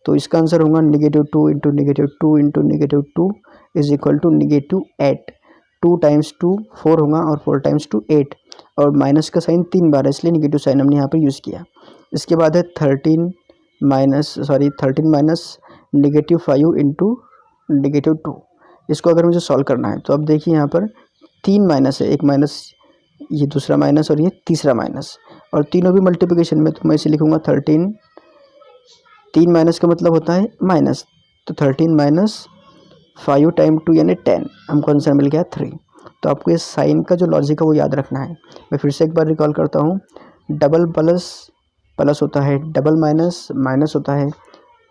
तो इसका आंसर होगा negative 2 into negative 2 into negative 2 is equal to negative 8। 2 times 2 4 होगा और 4 टाइम्स 2 8, और माइनस का साइन 3 बार है इसलिए नेगेटिव साइन हमने यहाँ पर यूज़ किया। इसके बाद है 13 माइनस नेगेटिव 5 इंटू नेगेटिव 2। इसको अगर मुझे सॉल्व करना है तो अब देखिए यहाँ पर 3 माइनस है, एक माइनस, ये दूसरा माइनस और ये तीसरा माइनस, और तीनों भी मल्टीप्लिकेशन में, तो मैं इसे लिखूँगा 13। 3 माइनस का मतलब होता है माइनस, तो 13 माइनस 5 टाइम 2 यानी 10, हमको आंसर मिल गया 3। तो आपको ये साइन का जो लॉजिक है वो याद रखना है। मैं फिर से एक बार रिकॉल करता हूँ, डबल प्लस प्लस होता है, डबल माइनस माइनस होता है,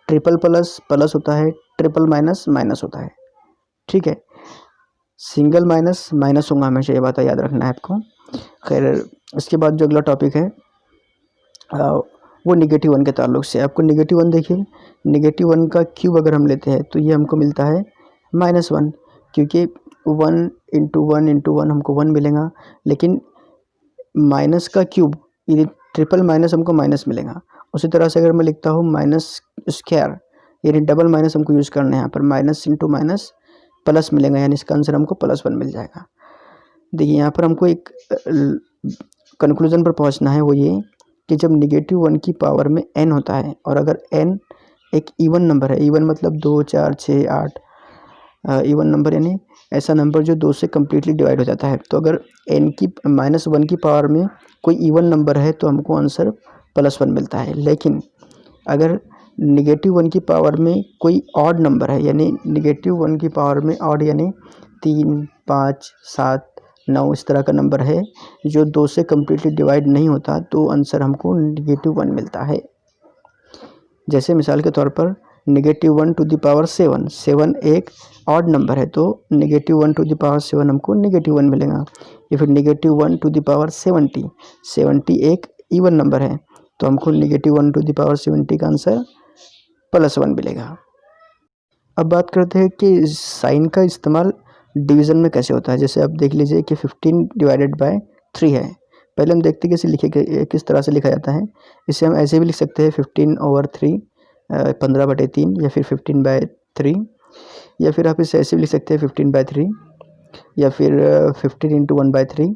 ट्रिपल प्लस प्लस होता है, ट्रिपल माइनस माइनस होता है। ठीक है, सिंगल माइनस माइनस होगा हमेशा, ये बात याद रखना है आपको। खैर, इसके बाद जो अगला टॉपिक है वो नेगेटिव 1 के ताल्लुक से। आपको नेगेटिव 1 देखिए, नेगेटिव 1 का क्यूब अगर हम लेते हैं तो ये हमको मिलता है -1, क्योंकि 1 इंटू 1 इंटू 1 हमको 1 मिलेगा, लेकिन माइनस का क्यूब ये ट्रिपल माइनस हमको माइनस मिलेगा। उसी तरह से अगर मैं लिखता हूँ माइनस स्क्वायर, यानी डबल माइनस हमको यूज़ करना है यहाँ पर, माइनस इंटू माइनस प्लस मिलेगा, यानी इसका आंसर हमको +1 मिल जाएगा। देखिए यहाँ पर हमको एक कंक्लूजन पर पहुँचना है, वो ये कि जब नेगेटिव 1 की पावर में n होता है, और अगर n एक इवन नंबर है, इवन मतलब 2 4 6 8, इवन नंबर यानी ऐसा नंबर जो 2 से कम्प्लीटली डिवाइड हो जाता है, तो अगर n की -1 की पावर में कोई इवन नंबर है तो हमको आंसर +1 मिलता है। लेकिन अगर नेगेटिव 1 की पावर में कोई ऑड नंबर है, यानी नेगेटिव 1 की पावर में ऑड यानी 3 5 7 9 इस तरह का नंबर है जो 2 से कम्प्लीटली डिवाइड नहीं होता, तो आंसर हमको नेगेटिव 1 मिलता है। जैसे मिसाल के तौर पर नेगेटिव 1 टू द पावर 7, 7 एक ऑड नंबर है, तो नेगेटिव 1 टू द पावर 7 हमको नेगेटिव 1 मिलेगा। या फिर नेगेटिव 1 टू द पावर 70, 70 एक इवन नंबर है, तो हमको नेगेटिव 1 टू द पावर 70 का आंसर +1 मिलेगा। अब बात करते हैं कि साइन का इस्तेमाल डिवीज़न में कैसे होता है। जैसे आप देख लीजिए कि 15 डिवाइडेड बाय 3 है। पहले हम देखते हैं किस तरह से लिखा जाता है। इसे हम ऐसे भी लिख सकते हैं 15/3, 15/3, या फिर 15/3, या फिर आप इसे ऐसे भी लिख सकते हैं 15/3, या फिर 15 इंटू 1/3,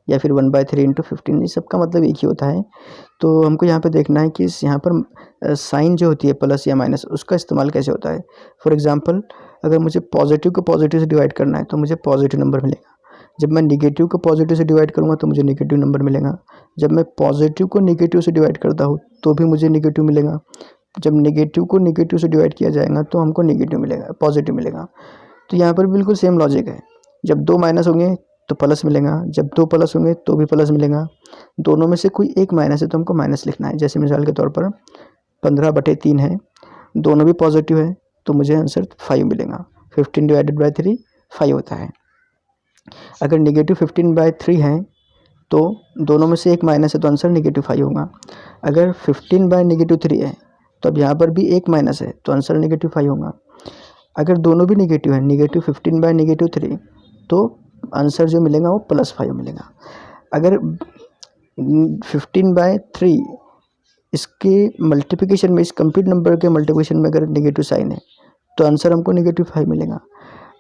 या फिर 1/3 इंटू 15। इस सबका मतलब एक ही होता है। तो हमको यहाँ पे देखना है कि यहाँ पर साइन जो होती है प्लस या माइनस, उसका इस्तेमाल कैसे होता है। फॉर एग्जांपल, अगर मुझे पॉजिटिव को पॉजिटिव से डिवाइड करना है तो मुझे पॉजिटिव नंबर मिलेगा। जब मैं नेगेटिव को पॉजिटिव से डिवाइड करूँगा तो मुझे नेगेटिव नंबर मिलेगा। जब मैं पॉजिटिव को नेगेटिव से डिवाइड करता हूँ तो भी मुझे नेगेटिव मिलेगा। जब नेगेटिव को नेगेटिव से डिवाइड किया जाएगा तो हमको नेगेटिव मिलेगा, पॉजिटिव मिलेगा। तो यहाँ पर बिल्कुल सेम लॉजिक है। जब 2 माइनस होंगे तो प्लस मिलेगा, जब 2 प्लस होंगे तो भी प्लस मिलेगा। दोनों में से कोई एक माइनस है तो हमको माइनस लिखना है। जैसे मिसाल के तौर पर 15/3 है, दोनों भी पॉजिटिव है, तो मुझे आंसर 5 मिलेगा। 15 डिवाइडेड बाय 3 5 होता है। अगर नेगेटिव 15/3 है तो दोनों में से एक माइनस है तो आंसर -5 होगा। अगर 15/-3 है तो अब यहाँ पर भी एक माइनस है तो आंसर -5 होगा। अगर दोनों भी नेगेटिव है, नेगेटिव 15/-3, तो आंसर जो मिलेगा वो +5 मिलेगा। अगर 15/3 इसके मल्टीप्लिकेशन में, इस कंप्लीट नंबर के मल्टीप्लिकेशन में अगर नेगेटिव साइन है तो आंसर हमको -5 मिलेगा।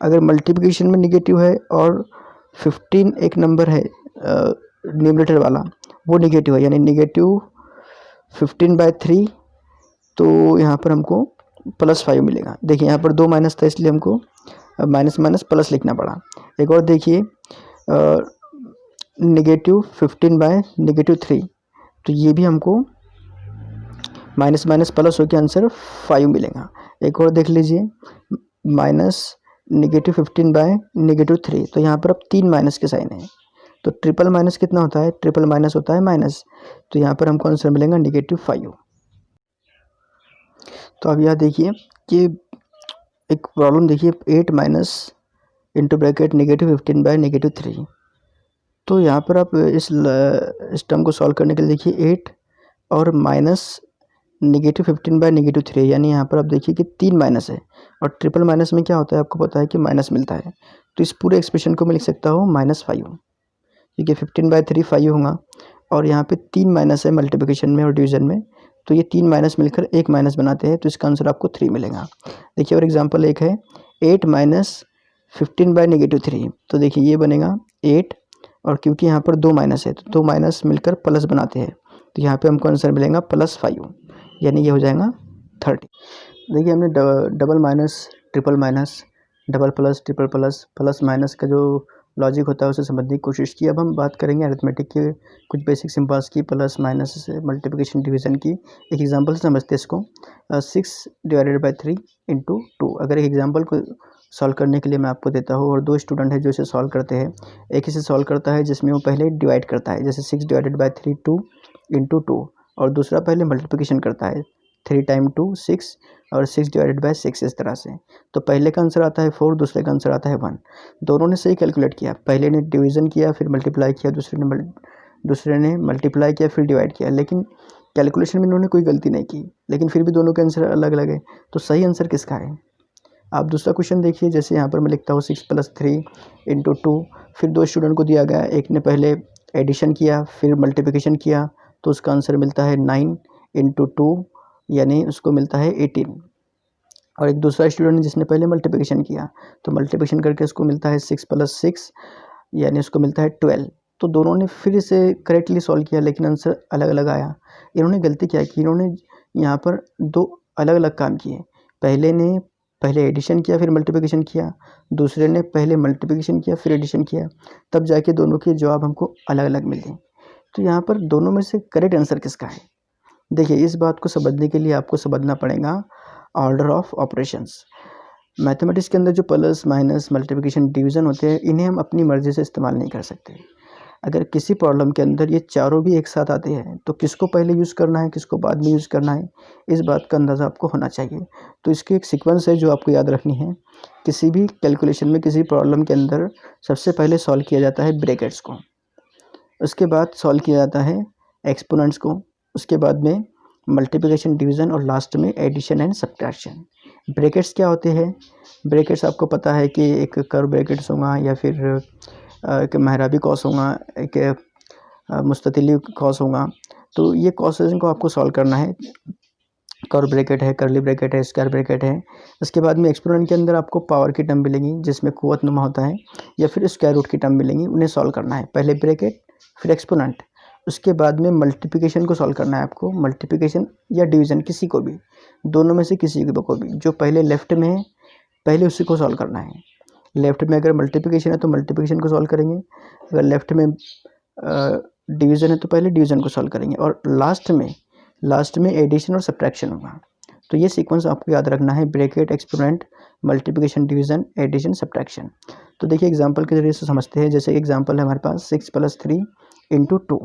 अगर मल्टीप्लिकेशन में नेगेटिव है और 15 एक नंबर है न्यूमरेटर वाला, वो नेगेटिव है, यानी नेगेटिव 15/3, तो यहाँ पर हमको +5 मिलेगा। देखिए यहाँ पर 2 माइनस था इसलिए हमको माइनस माइनस प्लस लिखना पड़ा। एक और देखिए नेगेटिव 15/-3, तो ये भी हमको माइनस माइनस प्लस होकर आंसर 5 मिलेगा। एक और देख लीजिए -नेगेटिव 15/-3, तो यहाँ पर अब 3 माइनस के साइन है, तो ट्रिपल माइनस कितना होता है, ट्रिपल माइनस होता है माइनस, तो यहाँ पर हमको आंसर मिलेगा -5। तो अब यह देखिए कि एक प्रॉब्लम देखिए 8 माइनस इंटू ब्रैकेट -15/-3। तो यहाँ पर आप इस टर्म को सॉल्व करने के लिए देखिए 8 और माइनस -15/-3, यानी यहाँ पर आप देखिए कि 3 माइनस है, और ट्रिपल माइनस में क्या होता है आपको पता है कि माइनस मिलता है। तो इस पूरे एक्सप्रेशन को मैं लिख सकता हूँ -5, क्योंकि 15/3 5 होगा, और यहाँ पे 3 माइनस है मल्टीप्लिकेशन में और डिवीजन में, तो ये 3 माइनस मिलकर एक माइनस बनाते हैं, तो इसका आंसर आपको 3 मिलेगा। देखिए और एग्जांपल एक है 8 माइनस 15/-3, तो देखिए ये बनेगा 8, और क्योंकि यहाँ पर 2 माइनस है तो 2 माइनस मिलकर प्लस बनाते हैं, तो यहाँ पे हमको आंसर मिलेगा +5, यानी ये हो जाएगा 30। देखिए हमने double minus, triple minus, double plus, triple plus, plus minus का जो लॉजिक होता है उसे समझने की कोशिश की। अब हम बात करेंगे अरिथमेटिक के कुछ बेसिक सिंबल्स की, प्लस माइनस से मल्टीप्लिकेशन डिवीजन की। एक एग्जांपल से समझते हैं इसको। 6/3 × 2। अगर एक एग्जांपल को सॉल्व करने के लिए मैं आपको देता हूँ और दो स्टूडेंट है जो इसे सॉल्व करते हैं। एक इसे सॉल्व करता है जिसमें वो पहले डिवाइड करता है, जैसे 6/3 2 × 2, और दूसरा पहले मल्टीप्लिकेशन करता है 3 × 2 6 और 6/6 इस तरह से। तो पहले का आंसर आता है 4, दूसरे का आंसर आता है 1। दोनों ने सही कैलकुलेट किया, पहले ने डिवीज़न किया फिर मल्टीप्लाई किया, दूसरे ने मल्टीप्लाई किया फिर डिवाइड किया, लेकिन कैलकुलेशन में इन्होंने कोई गलती नहीं की, लेकिन फिर भी दोनों के आंसर अलग अलग है। तो सही आंसर किसका है? आप दूसरा क्वेश्चन देखिए, जैसे यहाँ पर मैं लिखता हूँ 6 + 3 × 2। फिर दो स्टूडेंट को दिया गया, एक ने पहले एडिशन किया फिर मल्टीप्लिकेशन किया, तो उसका आंसर मिलता है 9 × 2, यानी उसको मिलता है 18। और एक दूसरा स्टूडेंट जिसने पहले मल्टीप्लिकेशन किया, तो मल्टीप्लिकेशन करके उसको मिलता है 6 + 6, यानी उसको मिलता है 12। तो दोनों ने फिर इसे करेक्टली सॉल्व किया, लेकिन आंसर अलग अलग आया। इन्होंने गलती क्या की, इन्होंने यहाँ पर दो अलग अलग काम किए। पहले ने पहले एडिशन किया फिर मल्टीप्लिकेशन किया, दूसरे ने पहले मल्टीप्लिकेशन किया फिर एडिशन किया, तब जाके दोनों के जवाब हमको अलग अलग मिले। तो यहाँ पर दोनों में से करेक्ट आंसर किसका है? देखिए इस बात को समझने के लिए आपको समझना पड़ेगा ऑर्डर ऑफ ऑपरेशंस। मैथमेटिक्स के अंदर जो प्लस माइनस मल्टीप्लिकेशन डिवीज़न होते हैं, इन्हें हम अपनी मर्ज़ी से इस्तेमाल नहीं कर सकते। अगर किसी प्रॉब्लम के अंदर ये चारों भी एक साथ आते हैं, तो किसको पहले यूज़ करना है किसको बाद में यूज़ करना है, इस बात का अंदाज़ा आपको होना चाहिए। तो इसकी एक सीक्वेंस है जो आपको याद रखनी है। किसी भी कैलकुलेशन में किसी प्रॉब्लम के अंदर सबसे पहले सॉल्व किया जाता है ब्रैकेट्स को, उसके बाद सॉल्व किया जाता है एक्सपोनेंट्स को, उसके बाद में मल्टीप्लिकेशन डिवीज़न, और लास्ट में एडिशन एंड सब्ट्रैक्शन। ब्रैकेट्स क्या होते हैं? ब्रैकेट्स आपको पता है कि एक कर्व ब्रैकेट्स होगा, या फिर एक मेहराबी कॉस होगा, एक मुस्ततिली कॉस होगा। तो ये कॉसेस को आपको सॉल्व करना है। कर्व ब्रैकेट है, कर्ली ब्रैकेट है, स्क्वायर ब्रैकेट है। उसके बाद में एक्सपोनेंट के अंदर आपको पावर की टर्म मिलेंगी जिसमें कुव्वत नुमा होता है, या फिर स्क्वायर रूट की टर्म मिलेंगी, उन्हें सॉल्व करना है। पहले ब्रैकेट फिर एक्सपोनेंट, उसके बाद में मल्टीप्लिकेशन को सॉल्व करना है आपको। मल्टीप्लिकेशन या डिवीज़न किसी को भी, दोनों में से किसी को भी, जो पहले लेफ्ट में है पहले उसी को सॉल्व करना है। लेफ्ट में अगर मल्टीप्लिकेशन है तो मल्टीप्लिकेशन को सॉल्व करेंगे, अगर लेफ्ट में डिवीज़न है तो पहले डिवीज़न को सॉल्व करेंगे, और लास्ट में एडिशन और सब्ट्रैक्शन होगा। तो ये सीक्वेंस आपको याद रखना है, bracket, exponent, multiplication, division, addition, subtraction. तो देखिए एग्जांपल के जरिए से समझते हैं। जैसे एग्जांपल है हमारे पास 6 + 3 × 2।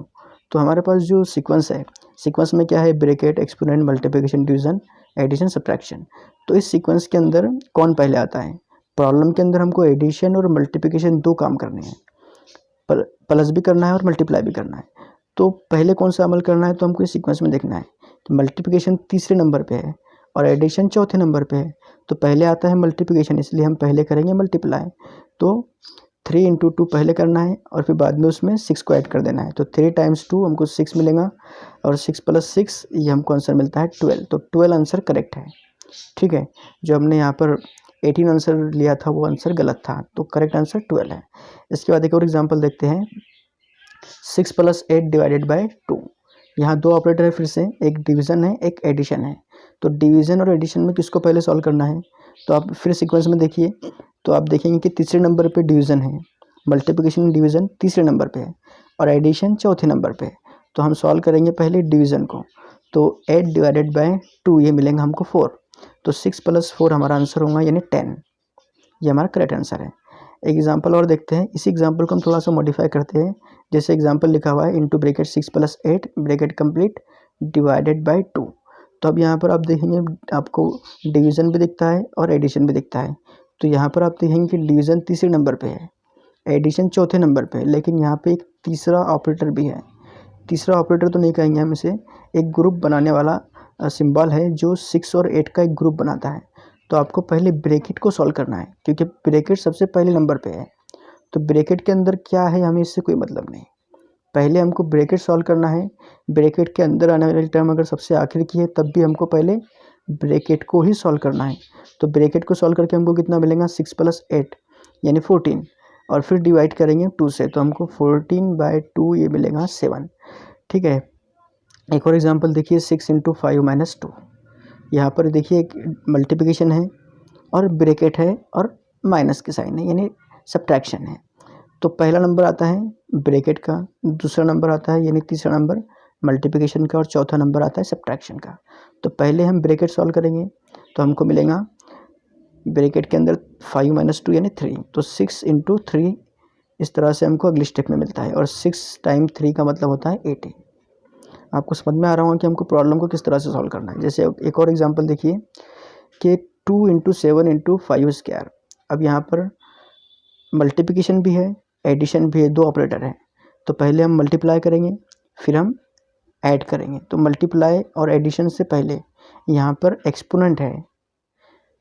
तो हमारे पास जो सीक्वेंस है, सीक्वेंस में क्या है, bracket, exponent, multiplication, division, addition, subtraction. तो इस सीक्वेंस के अंदर कौन पहले आता है? प्रॉब्लम के अंदर हमको एडिशन और मल्टीप्लिकेशन दो काम करने हैं, प्लस भी करना है और मल्टीप्लाई भी करना है। तो पहले कौन सा अमल करना है, तो हमको इस सीक्वेंस में देखना है कि मल्टीप्लिकेशन तीसरे नंबर पे है और एडिशन चौथे नंबर पे है। तो पहले आता है मल्टीप्लिकेशन, इसलिए हम पहले करेंगे मल्टीप्लाई। तो 3 × 2 पहले करना है और फिर बाद में उसमें 6 को ऐड कर देना है। तो 3 × 2 हमको 6 मिलेगा, और 6 + 6 ये हमको आंसर मिलता है 12। तो 12 आंसर करेक्ट है। ठीक है, जो हमने यहाँ पर 18 आंसर लिया था वो आंसर गलत था, तो करेक्ट आंसर 12 है। इसके बाद एक और एग्जांपल देखते हैं, 6 + 8 / 2। यहाँ दो ऑपरेटर है, फिर से एक डिवीज़न है एक एडिशन है। तो डिवीज़न और एडिशन में किसको पहले सॉल्व करना है, तो आप फिर सीक्वेंस में देखिए, तो आप देखेंगे कि तीसरे नंबर पे डिवीज़न है, मल्टीप्लिकेशन डिवीज़न तीसरे नंबर पे है, और एडिशन चौथे नंबर पे है। तो हम सॉल्व करेंगे पहले डिवीज़न को, तो 8 / 2 ये मिलेंगे हमको 4। तो 6 + 4 हमारा आंसर होगा, यानी 10। ये हमारा करेक्ट आंसर है। एक एग्जांपल और देखते हैं। इसी एग्जांपल को हम थोड़ा सा मॉडिफाई करते हैं। जैसे एग्जांपल लिखा हुआ है, इंटू ब्रैकेट 6 + 8 ब्रैकेट कंप्लीट / 2। तो अब यहाँ पर आप देखेंगे आपको डिवीज़न भी दिखता है और एडिशन भी दिखता है। तो यहाँ पर आप देखेंगे कि डिवीज़न तीसरे नंबर पे है, एडिशन चौथे नंबर पे है, लेकिन यहाँ पे एक तीसरा ऑपरेटर भी है। तीसरा ऑपरेटर तो नहीं कहेंगे हम इसे, एक ग्रुप बनाने वाला सिंबल है जो 6 और 8 का एक ग्रुप बनाता है। तो आपको पहले ब्रैकेट को सॉल्व करना है, क्योंकि ब्रैकेट सबसे पहले नंबर पे है। तो ब्रैकेट के अंदर क्या है हमें इससे कोई मतलब नहीं, पहले हमको ब्रैकेट सॉल्व करना है। ब्रैकेट के अंदर आने वाली टर्म अगर सबसे आखिर की है तब भी हमको पहले ब्रैकेट को ही सॉल्व करना है। तो ब्रैकेट को सॉल्व करके हमको कितना मिलेगा, 6 + 8 यानी 14, और फिर डिवाइड करेंगे 2 से, तो हमको 14/2 ये मिलेगा 7। ठीक है, एक और एग्जांपल देखिए, 6 × 5 - 2। यहाँ पर देखिए एक मल्टीप्लिकेशन है और ब्रैकेट है और माइनस के साइन है यानी सब्ट्रैक्शन है। तो पहला नंबर आता है ब्रैकेट का, दूसरा नंबर आता है यानी तीसरा नंबर मल्टीप्लिकेशन का, और चौथा नंबर आता है सब्ट्रैक्शन का। तो पहले हम ब्रैकेट सॉल्व करेंगे तो हमको मिलेगा ब्रैकेट के अंदर 5 - 2 यानी 3, तो 6 × 3 इस तरह से हमको अगली स्टेप में मिलता है, और 6 × 3 का मतलब होता है 80। आपको समझ में आ रहा होगा कि हमको प्रॉब्लम को किस तरह से सॉल्व करना है। जैसे एक और एग्जांपल देखिए कि 2 × 7 × 5²। अब यहाँ पर मल्टीप्लिकेशन भी है, एडिशन भी है, दो ऑपरेटर हैं। तो पहले हम मल्टीप्लाई करेंगे फिर हम ऐड करेंगे। तो मल्टीप्लाई और एडिशन से पहले यहाँ पर एक्सपोनेंट है,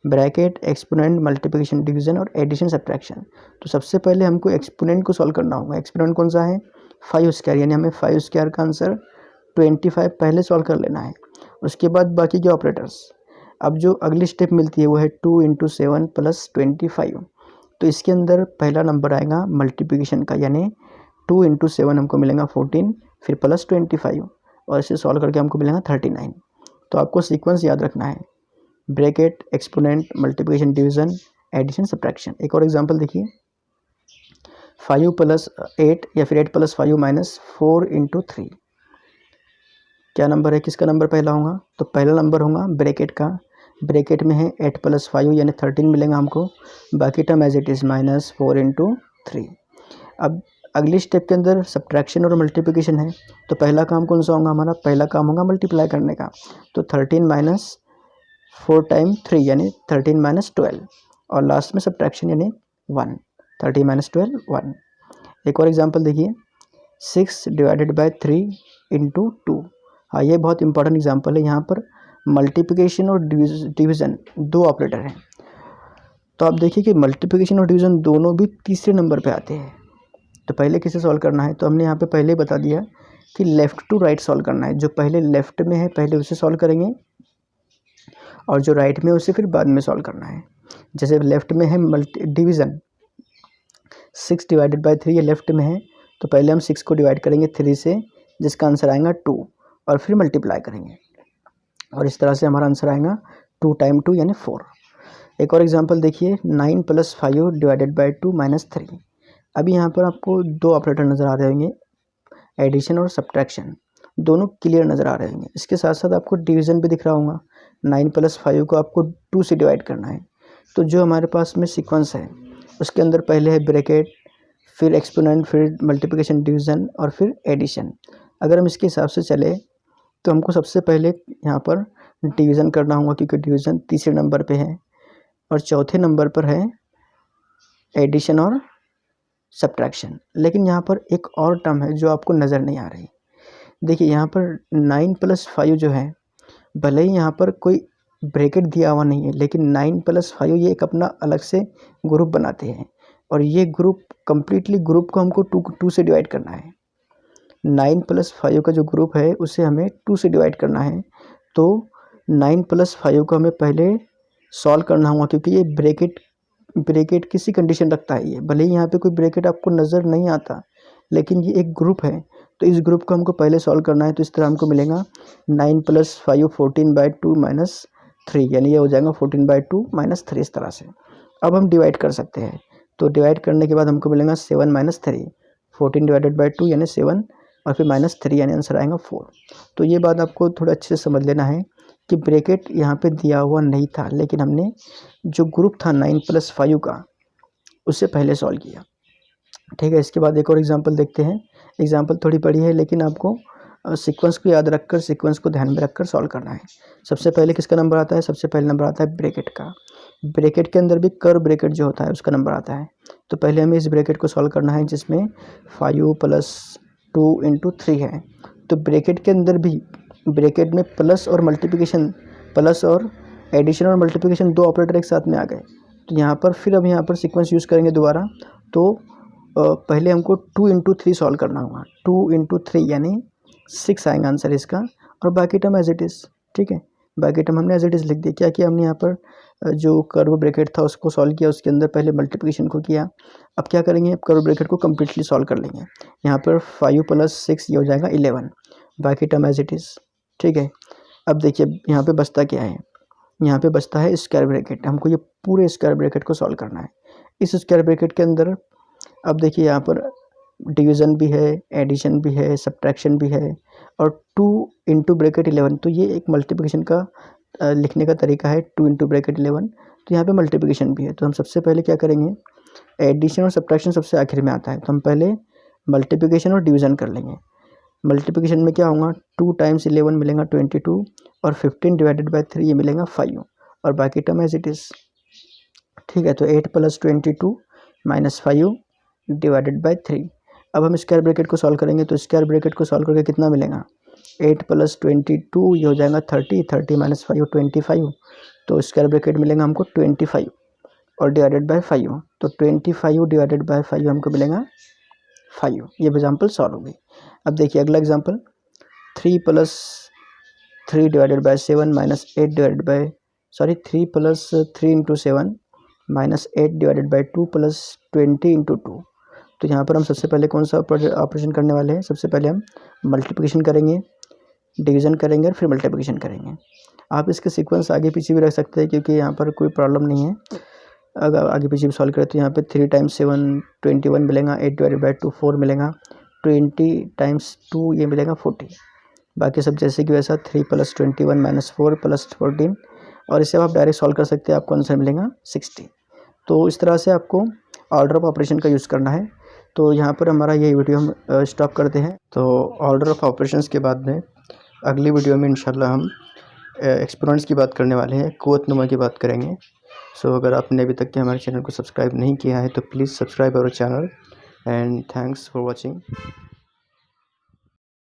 ब्रैकेट, एक्सपोनेंट, मल्टीप्लिकेशन, डिवीजन और एडिशन, सब्ट्रैक्शन। तो सबसे पहले हमको एक्सपोनेंट को सॉल्व करना होगा। एक्सपोनेंट कौन सा है, 5², यानी हमें 5² का आंसर 25 पहले सॉल्व कर लेना है, उसके बाद बाकी के ऑपरेटर्स। अब जो अगली स्टेप मिलती है वो है 2 × 7 + 25। तो इसके अंदर पहला नंबर आएगा मल्टीप्लिकेशन का, यानी 2 × 7 हमको मिलेगा 14, फिर + 25, और इसे सॉल्व करके हमको मिलेगा 39। तो आपको सीक्वेंस याद रखना है, bracket, exponent, multiplication, division, addition, subtraction. एक और एग्जांपल देखिए, 5 + 8 या फिर 8 + 5 - 4 × 3। क्या नंबर है, किसका नंबर पहला होगा, तो पहला नंबर होगा ब्रैकेट का। ब्रैकेट में है 8 + 5 यानी 13 मिलेगा हमको, बाकी टर्म एज इट इज़ -4 × 3। अब अगली स्टेप के अंदर सब्ट्रैक्शन और मल्टीप्लिकेशन है। तो पहला काम कौन सा होगा, हमारा पहला काम होगा मल्टीप्लाई करने का। तो 13 - 4 × 3 यानी 13 - 12, और लास्ट में सब्ट्रैक्शन यानी 1, 13 - 12 1। एक और एग्जांपल देखिए, 6 ÷ 3 × 2। हाँ, ये बहुत इंपॉर्टेंट एग्जांपल है। यहाँ पर मल्टीप्लिकेशन और डिवीज़न दो ऑपरेटर हैं। तो आप देखिए कि मल्टीप्लिकेशन और डिवीज़न दोनों भी तीसरे नंबर पे आते हैं। तो पहले किसे सॉल्व करना है, तो हमने यहाँ पे पहले बता दिया कि लेफ़्ट टू राइट सॉल्व करना है। जो पहले लेफ़्ट में है पहले उसे सॉल्व करेंगे, और जो राइट में उसे फिर बाद में सॉल्व करना है। जैसे लेफ़्ट में है डिवीज़न, 6 ÷ 3 ये लेफ़्ट में है, तो पहले हम 6 को डिवाइड करेंगे 3 से, जिसका आंसर आएगा 2, और फिर मल्टीप्लाई करेंगे, और इस तरह से हमारा आंसर आएगा 2 × 2 यानी 4। एक और एग्जांपल देखिए, 9 + 5 ÷ 2 - 3। अभी यहाँ पर आपको दो ऑपरेटर नज़र आ रहे होंगे, एडिशन और सब्ट्रैक्शन, दोनों क्लियर नज़र आ रहे होंगे। इसके साथ साथ आपको डिवीज़न भी दिख रहा होगा। 9 + 5 को आपको 2 से डिवाइड करना है। तो जो हमारे पास में सीक्वेंस है उसके अंदर पहले है ब्रैकेट, फिर एक्सपोनेंट, फिर मल्टीप्लिकेशन, डिवीज़न और फिर एडिशन। अगर हम इसके हिसाब से चले तो हमको सबसे पहले यहाँ पर डिवीज़न करना होगा, क्योंकि डिवीज़न तीसरे नंबर पे है, और चौथे नंबर पर है एडिशन और सब्ट्रैक्शन। लेकिन यहाँ पर एक और टर्म है जो आपको नज़र नहीं आ रही। देखिए यहाँ पर 9 + 5 जो है, भले ही यहाँ पर कोई ब्रैकेट दिया हुआ नहीं है, लेकिन 9 + 5 ये एक अपना अलग से ग्रुप बनाते हैं, और ये ग्रुप कम्प्लीटली ग्रुप को हमको 2 से डिवाइड करना है। 9 + 5 का जो ग्रुप है उसे हमें 2 से डिवाइड करना है। तो 9 + 5 को हमें पहले सॉल्व करना होगा, क्योंकि ये ब्रैकेट किसी कंडीशन रखता है। ये भले ही यहाँ पे कोई ब्रैकेट आपको नज़र नहीं आता, लेकिन ये एक ग्रुप है, तो इस ग्रुप को हमको पहले सॉल्व करना है। तो इस तरह हमको मिलेगा 9 + 5 14/2 - 3, यानी ये हो जाएगा 14/2 - 3 इस तरह से। अब हम डिवाइड कर सकते हैं, तो डिवाइड करने के बाद हमको मिलेगा 7 - 3, 14 ÷ 2 यानी 7, और फिर -3 यानी आंसर आएगा 4। तो ये बात आपको थोड़ा अच्छे से समझ लेना है कि ब्रैकेट यहाँ पे दिया हुआ नहीं था, लेकिन हमने जो ग्रुप था 9 + 5 का उसे पहले सॉल्व किया। ठीक है, इसके बाद एक और एग्जांपल देखते हैं। एग्जांपल थोड़ी बड़ी है, लेकिन आपको सीक्वेंस को याद रखकर, सीक्वेंस को ध्यान में रखकर सॉल्व करना है। सबसे पहले किसका नंबर आता है? सबसे पहले नंबर आता है ब्रैकेट का। ब्रैकेट के अंदर भी कर्व ब्रैकेट जो होता है उसका नंबर आता है। तो पहले हमें इस ब्रैकेट को सॉल्व करना है जिसमें 5 + 2 × 3 है। तो ब्रैकेट के अंदर भी ब्रैकेट में प्लस और मल्टीप्लिकेशन, प्लस और एडिशन और मल्टीप्लिकेशन दो ऑपरेटर एक साथ में आ गए। तो यहाँ पर फिर अब यहाँ पर सीक्वेंस यूज़ करेंगे दोबारा। तो पहले हमको 2 × 3 सॉल्व करना होगा। 2 × 3 यानी 6 आएगा आंसर इसका, और बाकी टर्म एज इट इज़। ठीक है, बाकी टर्म हमने एज इट इज़ लिख दिया। क्या किया हमने यहाँ पर? जो कर्व ब्रैकेट था उसको सॉल्व किया, उसके अंदर पहले मल्टीप्लिकेशन को किया। अब क्या करेंगे? कर्व ब्रैकेट को कम्प्लीटली सॉल्व कर लेंगे। यहाँ पर 5 + 6 ये हो जाएगा 11, बाकी टर्म एज इट इज़। ठीक है, अब देखिए यहाँ पे बचता क्या है? यहाँ पे बचता है स्क्वायर ब्रैकेट। हमको ये पूरे स्क्वायर ब्रैकेट को सॉल्व करना है। इस स्क्वायर ब्रैकेट के अंदर अब देखिए यहाँ पर डिवीज़न भी है, एडिशन भी है, सब्ट्रैक्शन भी है, और 2 × ब्रैकेट 11। तो ये एक मल्टीप्लिकेशन का लिखने का तरीका है, 2 × ब्रैकेट 11। तो यहाँ पे मल्टीप्लिकेशन भी है। तो हम सबसे पहले क्या करेंगे? एडिशन और सब्ट्रैक्शन सबसे आखिर में आता है, तो हम पहले मल्टीप्लिकेशन और डिवीज़न कर लेंगे। मल्टीप्लिकेशन में क्या होगा? 2 × 11 मिलेगा 22, और 15 / 3 ये मिलेगा 5, और बाकी टर्म एज इट इज़। ठीक है, तो 8 + 22 - 5 / 3। अब हम स्क्वायर ब्रैकेट को सॉल्व करेंगे। तो स्क्वायर ब्रैकेट को सॉल्व करके कितना मिलेगा? 8 + 22 ये हो जाएगा 30, 30 - 5 25। तो स्क्वायर ब्रैकेट मिलेगा हमको 25, और डिवाइडेड बाय 5। तो 25 / 5 हमको मिलेगा 5। ये एग्जाम्पल सॉल्व हो गई। अब देखिए अगला एग्जाम्पल, 3 + 3 / 7 - 8 3 + 3 × 7 - 8 / 2 + 20 × 2। तो यहाँ पर हम सबसे पहले कौन सा ऑपरेशन करने वाले हैं? सबसे पहले हम मल्टीप्लिकेशन करेंगे, डिवीज़न करेंगे और फिर मल्टीप्लिकेशन करेंगे। आप इसके सीक्वेंस आगे पीछे भी रख सकते हैं, क्योंकि यहाँ पर कोई प्रॉब्लम नहीं है। अगर आगे पीछे भी सॉल्व करें तो यहाँ पे 3 × 7 21 मिलेगा, 8 / 2 4 मिलेगा, 20 × 2 ये मिलेगा 40। बाकी सब जैसे कि वैसा 3 + 21 - 4 + 14, और इसे आप डायरेक्ट सॉल्व कर सकते हैं, आपको आंसर मिलेगा 60। तो इस तरह से आपको ऑर्डर ऑफ ऑपरेशन का यूज़ करना है। तो यहाँ पर हमारा ये वीडियो हम स्टॉप करते हैं। तो ऑर्डर ऑफ ऑपरेशंस के बाद में अगली वीडियो में इंशाल्लाह हम एक्सपोनेंट्स की बात करने वाले हैं, कुव्वतनुमा की बात करेंगे। सो अगर आपने अभी तक के हमारे चैनल को सब्सक्राइब नहीं किया है तो please subscribe our channel, and thanks for watching.